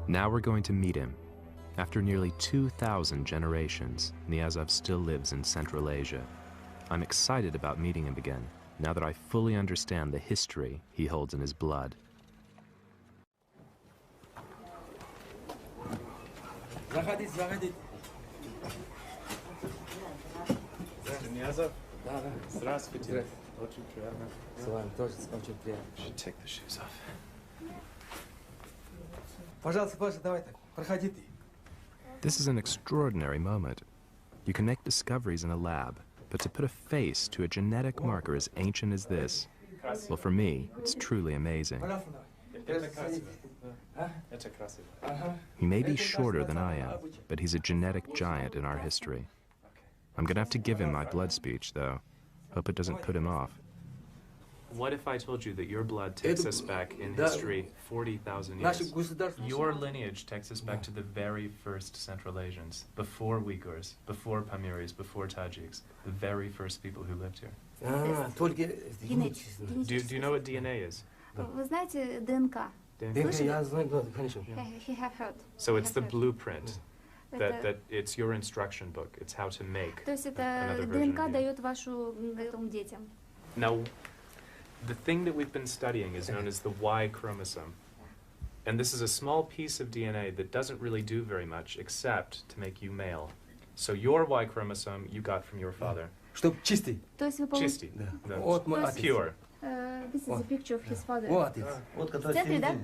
Speaker 2: Now we're going to meet him. After nearly 2,000 generations, Niazov still lives in Central Asia. I'm excited about meeting him again, now that I fully understand the history he holds in his blood.
Speaker 13: Заходите.
Speaker 3: Niazov? Здравствуйте. Очень приятно.
Speaker 13: С вами тоже очень приятно.
Speaker 3: Should take the shoes off.
Speaker 13: Пожалуйста, Паша, давай так, проходите.
Speaker 2: This is an extraordinary moment. You can make discoveries in a lab, but to put a face to a genetic marker as ancient as this, well, for me, it's truly amazing. He may be shorter than I am, but he's a genetic giant in our history. I'm gonna have to give him my blood speech, though. Hope it doesn't put him off. What if I told you that your blood takes us back in history 40,000 years? Your lineage takes us back to the very first Central Asians, before Uyghurs, before Pamiris, before Tajiks, the very first people who lived here. Do you know what DNA is?
Speaker 14: Вы знаете ДНК? He have heard.
Speaker 2: So it's the blueprint. That it's your instruction book. It's how to make
Speaker 14: То есть это
Speaker 2: another version
Speaker 14: ДНК
Speaker 2: of you.
Speaker 14: дает вашу детям.
Speaker 2: Now, the thing that we've been studying is known as the Y chromosome. And this is a small piece of DNA that doesn't really do very much except to make you male. So your Y chromosome you got from your father.
Speaker 13: Чтоб чистый.
Speaker 14: То есть вы
Speaker 2: Чистый.
Speaker 13: Вот мой отец.
Speaker 2: Pure.
Speaker 14: This is a picture of his father.
Speaker 13: Вот отец.
Speaker 14: Вот который в центре, да?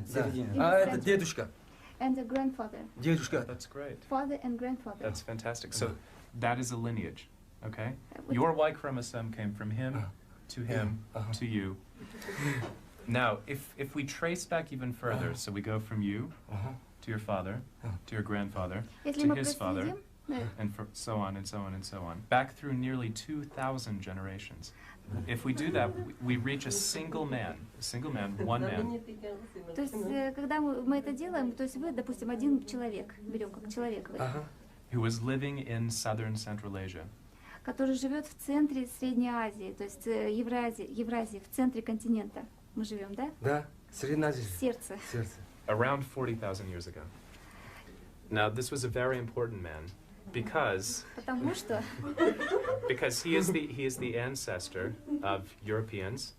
Speaker 13: А это дедушка.
Speaker 14: And a grandfather.
Speaker 13: Дедушка.
Speaker 2: That's great.
Speaker 14: Father and grandfather.
Speaker 2: That's fantastic. So that is a lineage, okay? Your Y chromosome came from him to him to you. Now, if we trace back even further, so we go from you to your father, to your grandfather,
Speaker 14: Если
Speaker 2: to
Speaker 14: мы
Speaker 2: his father,
Speaker 14: проследим,
Speaker 2: and so on and so on and so on, back through nearly 2,000 generations. If we do that, we reach a single man, one man.
Speaker 14: То есть, когда мы это делаем, то есть вы, допустим, один человек, берем как человек,
Speaker 2: Who was living in southern Central Asia.
Speaker 14: который живет в центре Средней Азии, то есть Евразии, в центре континента. Мы живем, да?
Speaker 13: Да, Средняя Азия.
Speaker 14: Сердце.
Speaker 2: Around 40,000 years ago. Now, this was a very important man because he is the ancestor of Europeans,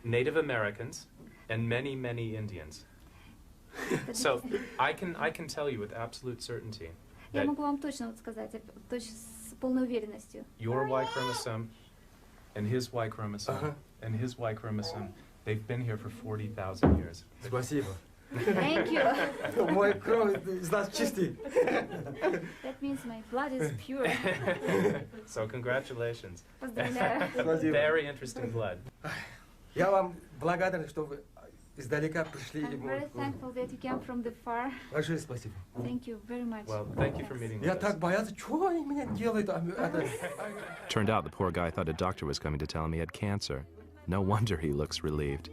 Speaker 2: Native Americans, and many, many Indians. So I can tell you with absolute certainty
Speaker 14: Я
Speaker 2: that
Speaker 14: могу вам точно сказать, с полной уверенностью.
Speaker 2: your Y chromosome and his Y chromosome and his Y chromosome, they've been here for 40,000 years.
Speaker 13: Спасибо.
Speaker 14: Thank you.
Speaker 13: Мой кровь из нас чистый.
Speaker 14: That means my blood is pure.
Speaker 2: So congratulations.
Speaker 14: Поздравляю.
Speaker 2: Very interesting blood.
Speaker 13: Я вам благодарен, что вы издалека пришли.
Speaker 14: I'm very thankful that you came from the far.
Speaker 13: Большое спасибо.
Speaker 14: Thank you very much.
Speaker 2: Well, thank you for meeting with
Speaker 13: Я
Speaker 2: us.
Speaker 13: так боялся, что они меня делают.
Speaker 2: Turned out the poor guy thought a doctor was coming to tell him he had cancer. No wonder he looks relieved.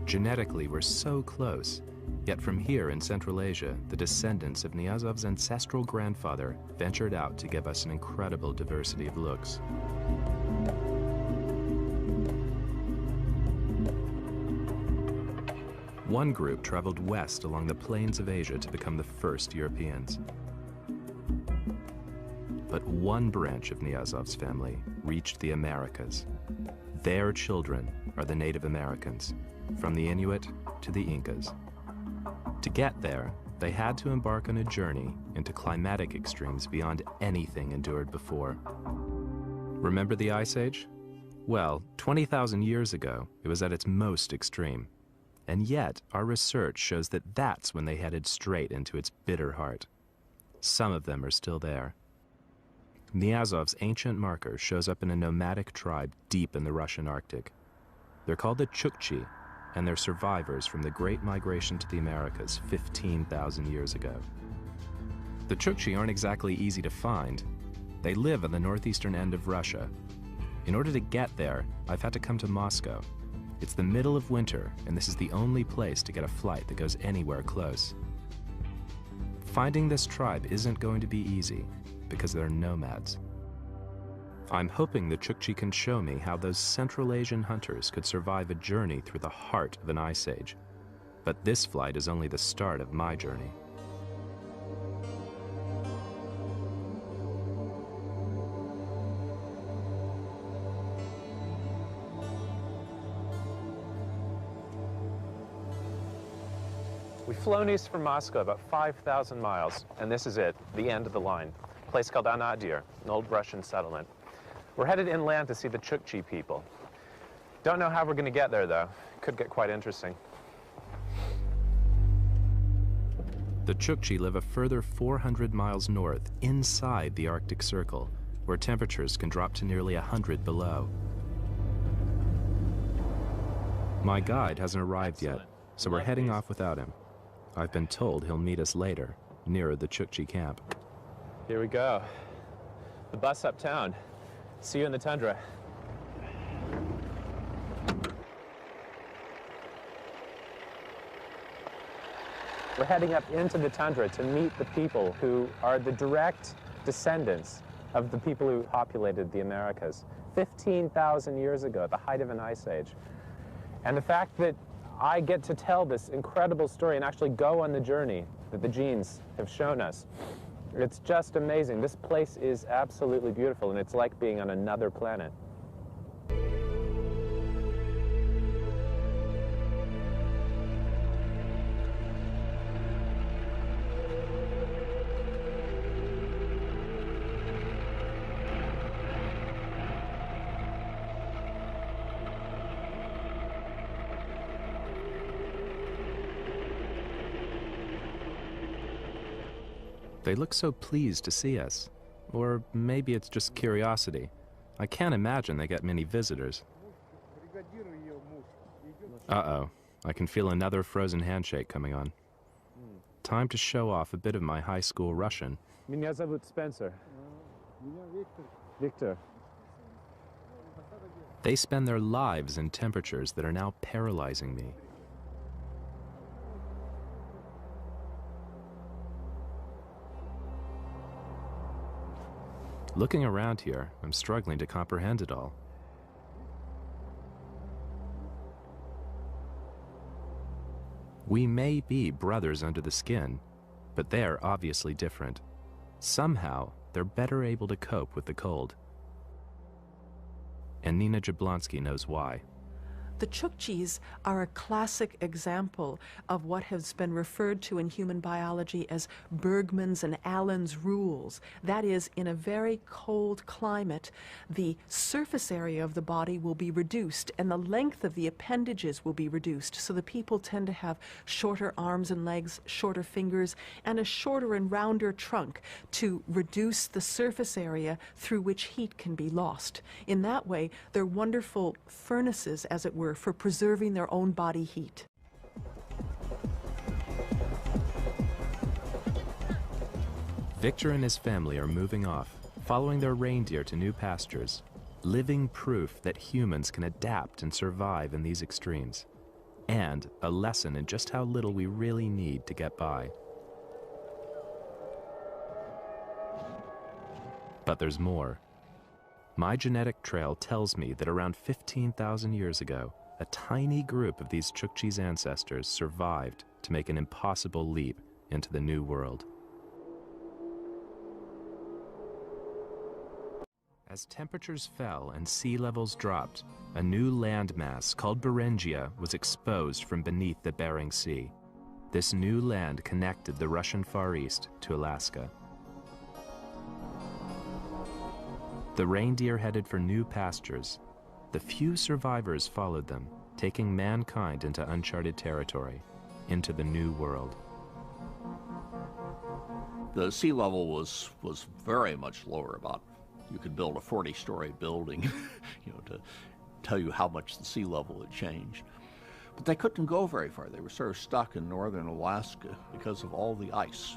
Speaker 2: Genetically, we're so close. Yet from here in Central Asia, the descendants of Niazov's ancestral grandfather ventured out to give us an incredible diversity of looks. One group traveled west along the plains of Asia to become the first Europeans. But one branch of Niazov's family reached the Americas. Their children are the Native Americans, from the Inuit to the Incas. To get there, they had to embark on a journey into climatic extremes beyond anything endured before. Remember the Ice Age? Well, 20,000 years ago, it was at its most extreme. And yet, our research shows that that's when they headed straight into its bitter heart. Some of them are still there. Niazov's ancient marker shows up in a nomadic tribe deep in the Russian Arctic. They're called the Chukchi, and they're survivors from the Great Migration to the Americas 15,000 years ago. The Chukchi aren't exactly easy to find. They live on the northeastern end of Russia. In order to get there, I've had to come to Moscow. It's the middle of winter, and this is the only place to get a flight that goes anywhere close. Finding this tribe isn't going to be easy, because they're nomads. I'm hoping the Chukchi can show me how those Central Asian hunters could survive a journey through the heart of an ice age. But this flight is only the start of my journey.
Speaker 3: We've flown east from Moscow about 5,000 miles, and this is it, the end of the line. A place called Anadyr, an old Russian settlement. We're headed inland to see the Chukchi people. Don't know how we're going to get there, though. Could get quite interesting.
Speaker 2: The Chukchi live a further 400 miles north, inside the Arctic Circle, where temperatures can drop to nearly 100 below. My guide hasn't arrived yet, so we're heading off without him. I've been told he'll meet us later, nearer the Chukchi camp.
Speaker 3: Here we go. The bus uptown. See you in the tundra. We're heading up into the tundra to meet the people who are the direct descendants of the people who populated the Americas 15,000 years ago at the height of an ice age. And the fact that I get to tell this incredible story and actually go on the journey that the genes have shown us, it's just amazing. This place is absolutely beautiful, and it's like being on another planet.
Speaker 2: They look so pleased to see us. Or maybe it's just curiosity. I can't imagine they get many visitors. Uh-oh. I can feel another frozen handshake coming on. Time to show off a bit of my high school Russian.
Speaker 3: Меня зовут Spencer. Victor.
Speaker 2: They spend their lives in temperatures that are now paralyzing me. Looking around here, I'm struggling to comprehend it all. We may be brothers under the skin, but they're obviously different. Somehow, they're better able to cope with the cold. And Nina Jablonski knows why.
Speaker 12: The Chukchis are a classic example of what has been referred to in human biology as Bergmann's and Allen's rules. That is, in a very cold climate, the surface area of the body will be reduced and the length of the appendages will be reduced. So the people tend to have shorter arms and legs, shorter fingers, and a shorter and rounder trunk to reduce the surface area through which heat can be lost. In that way, they're wonderful furnaces, as it were, for preserving their own body heat.
Speaker 2: Victor and his family are moving off, following their reindeer to new pastures, living proof that humans can adapt and survive in these extremes, and a lesson in just how little we really need to get by. But there's more. My genetic trail tells me that around 15,000 years ago, a tiny group of these Chukchi's ancestors survived to make an impossible leap into the New World. As temperatures fell and sea levels dropped, a new landmass called Beringia was exposed from beneath the Bering Sea. This new land connected the Russian Far East to Alaska. The reindeer headed for new pastures. The few survivors followed them, taking mankind into uncharted territory, into the New World.
Speaker 10: The sea level was very much lower. About, you could build a 40-story building, to tell you how much the sea level had changed. But they couldn't go very far. They were sort of stuck in northern Alaska because of all the ice.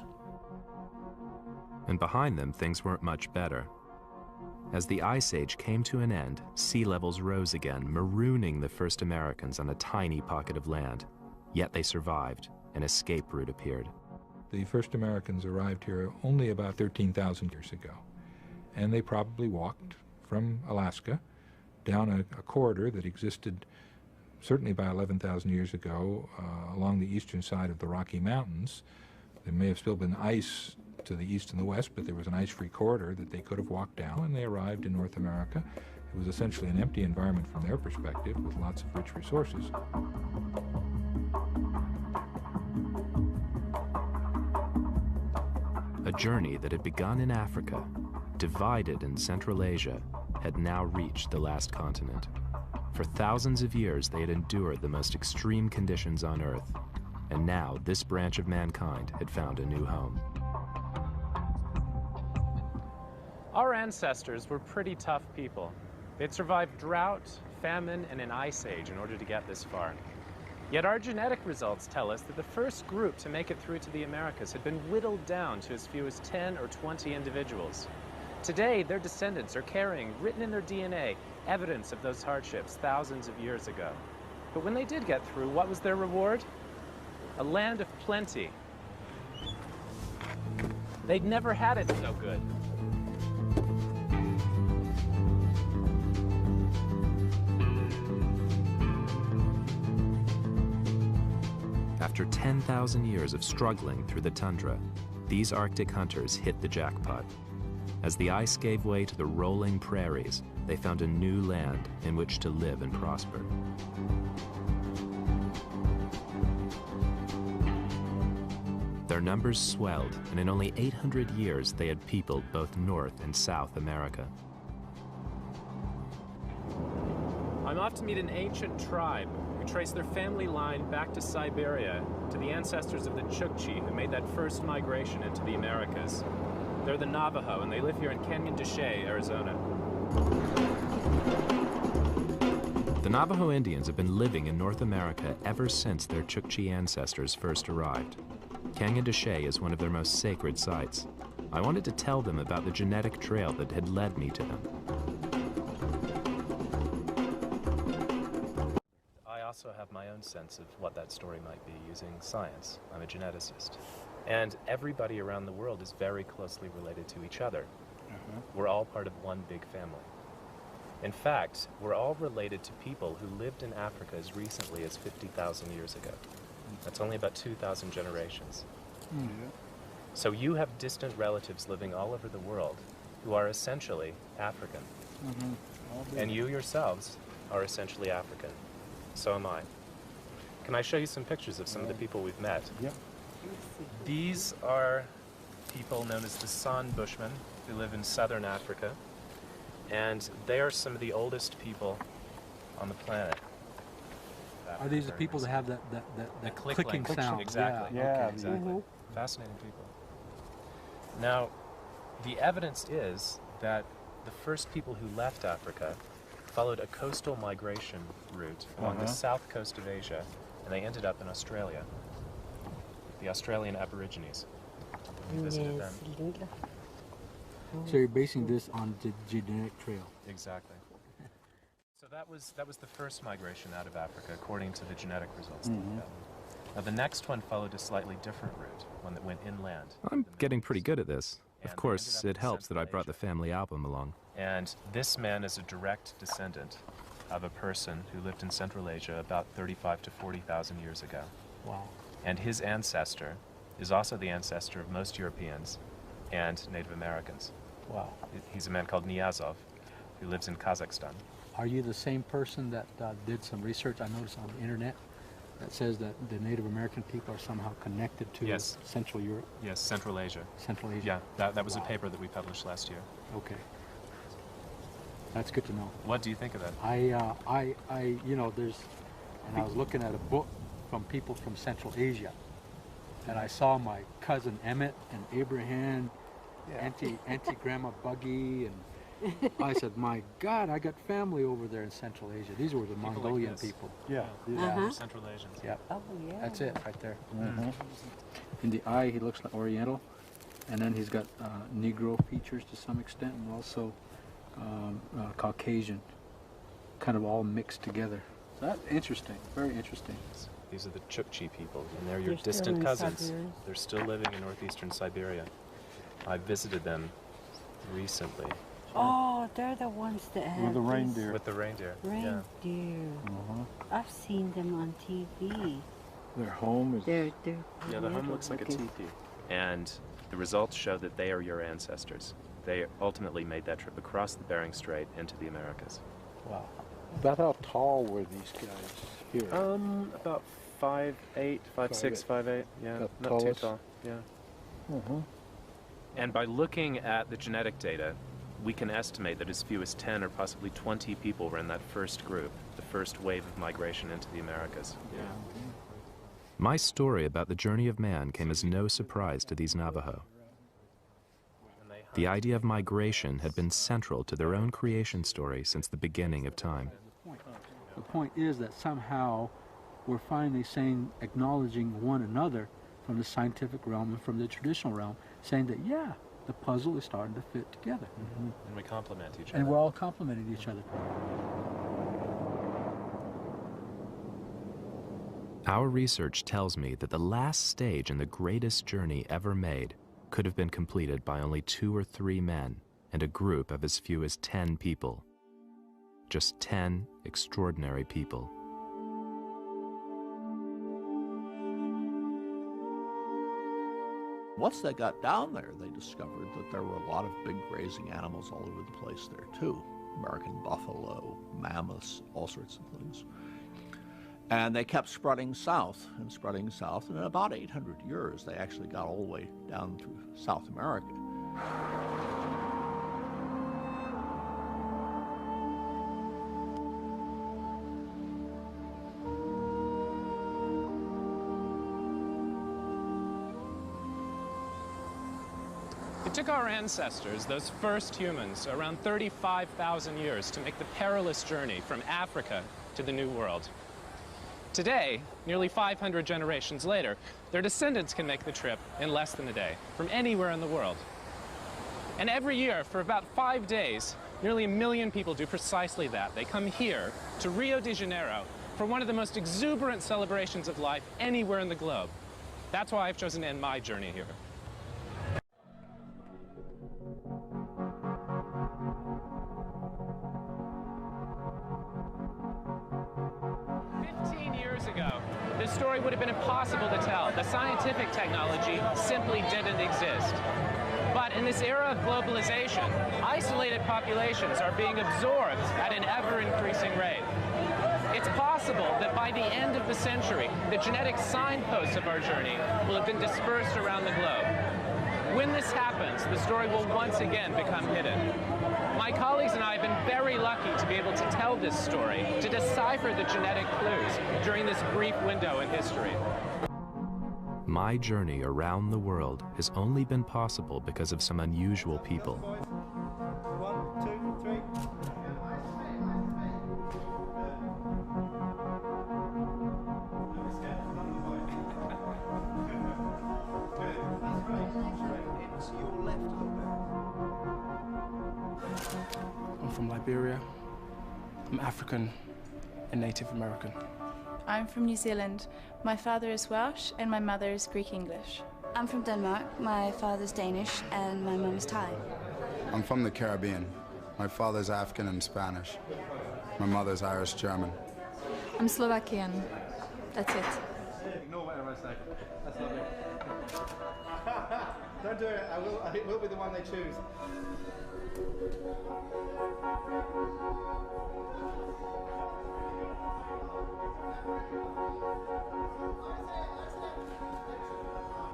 Speaker 2: And behind them, things weren't much better. As the Ice Age came to an end, sea levels rose again, marooning the first Americans on a tiny pocket of land. Yet they survived. An escape route appeared.
Speaker 7: The first Americans arrived here only about 13,000 years ago. And they probably walked from Alaska down a corridor that existed certainly by 11,000 years ago along the eastern side of the Rocky Mountains. There may have still been ice to the east and the west, but there was an ice-free corridor that they could have walked down, and they arrived in North America. It was essentially an empty environment from their perspective with lots of rich resources.
Speaker 2: A journey that had begun in Africa, divided in Central Asia, had now reached the last continent. For thousands of years, they had endured the most extreme conditions on Earth, and now this branch of mankind had found a new home.
Speaker 3: Our ancestors were pretty tough people. They'd survived drought, famine, and an ice age in order to get this far. Yet our genetic results tell us that the first group to make it through to the Americas had been whittled down to as few as 10 or 20 individuals. Today, their descendants are carrying, written in their DNA, evidence of those hardships thousands of years ago. But when they did get through, what was their reward? A land of plenty. They'd never had it so good.
Speaker 2: After 10,000 years of struggling through the tundra, these Arctic hunters hit the jackpot. As the ice gave way to the rolling prairies, they found a new land in which to live and prosper. Their numbers swelled, and in only 800 years they had peopled both North and South America.
Speaker 3: I'm off to meet an ancient tribe who traced their family line back to Siberia, to the ancestors of the Chukchi who made that first migration into the Americas. They're the Navajo, and they live here in Canyon de Chelly, Arizona.
Speaker 2: The Navajo Indians have been living in North America ever since their Chukchi ancestors first arrived. Canyon de Chelly is one of their most sacred sites. I wanted to tell them about the genetic trail that had led me to them.
Speaker 3: I also have my own sense of what that story might be using science. I'm a geneticist. And everybody around the world is very closely related to each other. We're all part of one big family. In fact, we're all related to people who lived in Africa as recently as 50,000 years ago. That's only about 2,000 generations. So you have distant relatives living all over the world who are essentially African. And you yourselves are essentially African. So am I. Can I show you some pictures of some of the people we've met?
Speaker 13: Yeah.
Speaker 3: These are people known as the San Bushmen who live in southern Africa. And they are some of the oldest people on the planet.
Speaker 15: Are these the people that have that clicking sound?
Speaker 3: Exactly.
Speaker 15: Yeah.
Speaker 3: Okay, exactly. Fascinating people. Now, the evidence is that the first people who left Africa followed a coastal migration route along the south coast of Asia, and they ended up in Australia. The Australian Aborigines. We visited them.
Speaker 15: So you're basing this on the genetic trail?
Speaker 3: Exactly. So that was the first migration out of Africa, according to the genetic results that we got. Now the next one followed a slightly different route, one that went inland.
Speaker 2: I'm getting pretty good at this. Of course, it helps that I brought the family album along.
Speaker 3: And this man is a direct descendant of a person who lived in Central Asia about 35 to 40,000 years ago.
Speaker 15: Wow.
Speaker 3: And his ancestor is also the ancestor of most Europeans and Native Americans.
Speaker 15: Wow.
Speaker 3: He's a man called Niazov, who lives in Kazakhstan.
Speaker 15: Are you the same person that did some research I noticed on the internet that says that the Native American people are somehow connected to Central Europe?
Speaker 3: Yes, Central Asia.
Speaker 15: Central Asia.
Speaker 3: Yeah, that was a paper that we published last year.
Speaker 15: Okay. That's good to know.
Speaker 3: What do you think of that?
Speaker 15: I you know, and I was looking at a book from people from Central Asia, and I saw my cousin Emmett and Abraham, Auntie Grandma Buggy, and I said, my God, I got family over there in Central Asia. These were the Mongolian people. Yeah.
Speaker 3: Central Asians.
Speaker 15: Yep.
Speaker 14: Oh, yeah.
Speaker 15: That's it right there. In the eye, he looks like Oriental. And then he's got Negro features to some extent, and also Caucasian, kind of all mixed together. So that's interesting, very interesting.
Speaker 3: These are the Chukchi people, and they're your distant cousins. They're still living in northeastern Siberia. I visited them recently.
Speaker 16: Oh, they're the ones that have
Speaker 3: With the reindeer. With the reindeer.
Speaker 16: Reindeer. I've seen them on TV.
Speaker 15: Their home is...
Speaker 3: Yeah, the home looks like a teepee. And the results show that they are your ancestors. They ultimately made that trip across the Bering Strait into the Americas.
Speaker 15: Wow. About how tall were these guys here?
Speaker 3: About 5'8", 5'6", 5'8". Yeah,
Speaker 15: About
Speaker 3: not
Speaker 15: tallest?
Speaker 3: too tall. Yeah. And by looking at the genetic data, we can estimate that as few as 10 or possibly 20 people were in that first group, the first wave of migration into the Americas.
Speaker 2: My story about the journey of man came as no surprise to these Navajo. The idea of migration had been central to their own creation story since the beginning of time.
Speaker 15: The point is that somehow we're finally saying, acknowledging one another from the scientific realm and from the traditional realm, saying that, yeah, the puzzle is starting to fit together.
Speaker 3: And we complement each other.
Speaker 15: And we're all complementing each other.
Speaker 2: Our research tells me that the last stage in the greatest journey ever made could have been completed by only 2 or 3 men and a group of as few as 10 people. Just 10 extraordinary people.
Speaker 10: Once they got down there, they discovered that there were a lot of big grazing animals all over the place there too. American buffalo, mammoths, all sorts of things. And they kept spreading south, and in about 800 years, they actually got all the way down to South America.
Speaker 3: It took our ancestors, those first humans, around 35,000 years to make the perilous journey from Africa to the New World. Today, nearly 500 generations later, their descendants can make the trip in less than a day, from anywhere in the world. And every year, for about 5 days, nearly 1 million people do precisely that. They come here to Rio de Janeiro for one of the most exuberant celebrations of life anywhere in the globe. That's why I've chosen to end my journey here. This story would have been impossible to tell. The scientific technology simply didn't exist. But in this era of globalization, isolated populations are being absorbed at an ever-increasing rate. It's possible that by the end of the century, the genetic signposts of our journey will have been dispersed around the globe. When this happens, the story will once again become hidden. My colleagues and I have been very lucky to be able to tell this story, to decipher the genetic clues during this brief window in history.
Speaker 2: My journey around the world has only been possible because of some unusual people.
Speaker 17: 1, 2, 3.
Speaker 18: I'm from Liberia. I'm African and Native American.
Speaker 19: I'm from New Zealand. My father is Welsh and my mother is Greek-English.
Speaker 20: I'm from Denmark. My father's Danish and my mum's Thai.
Speaker 21: I'm from the Caribbean. My father's African and Spanish. My mother's Irish-German.
Speaker 19: I'm Slovakian. That's it.
Speaker 17: Ignore whatever I say. That's lovely. Don't do it. It will be the one they choose.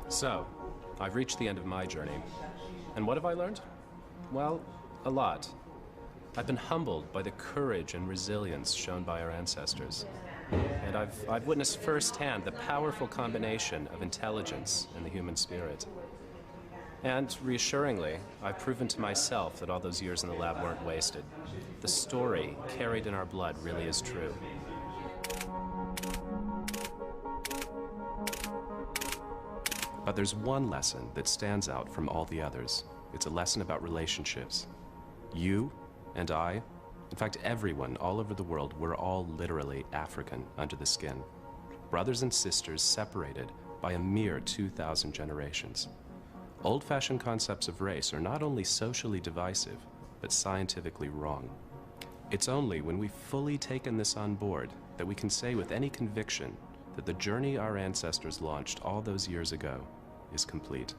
Speaker 3: So, I've reached the end of my journey. And what have I learned? Well, a lot. I've been humbled by the courage and resilience shown by our ancestors. And I've witnessed firsthand the powerful combination of intelligence and the human spirit. And reassuringly, I've proven to myself that all those years in the lab weren't wasted. The story carried in our blood really is true. But there's one lesson that stands out from all the others. It's a lesson about relationships. You and I, in fact everyone all over the world, we're all literally African under the skin. Brothers and sisters separated by a mere 2,000 generations. Old-fashioned concepts of race are not only socially divisive, but scientifically wrong. It's only when we've fully taken this on board that we can say with any conviction that the journey our ancestors launched all those years ago is complete.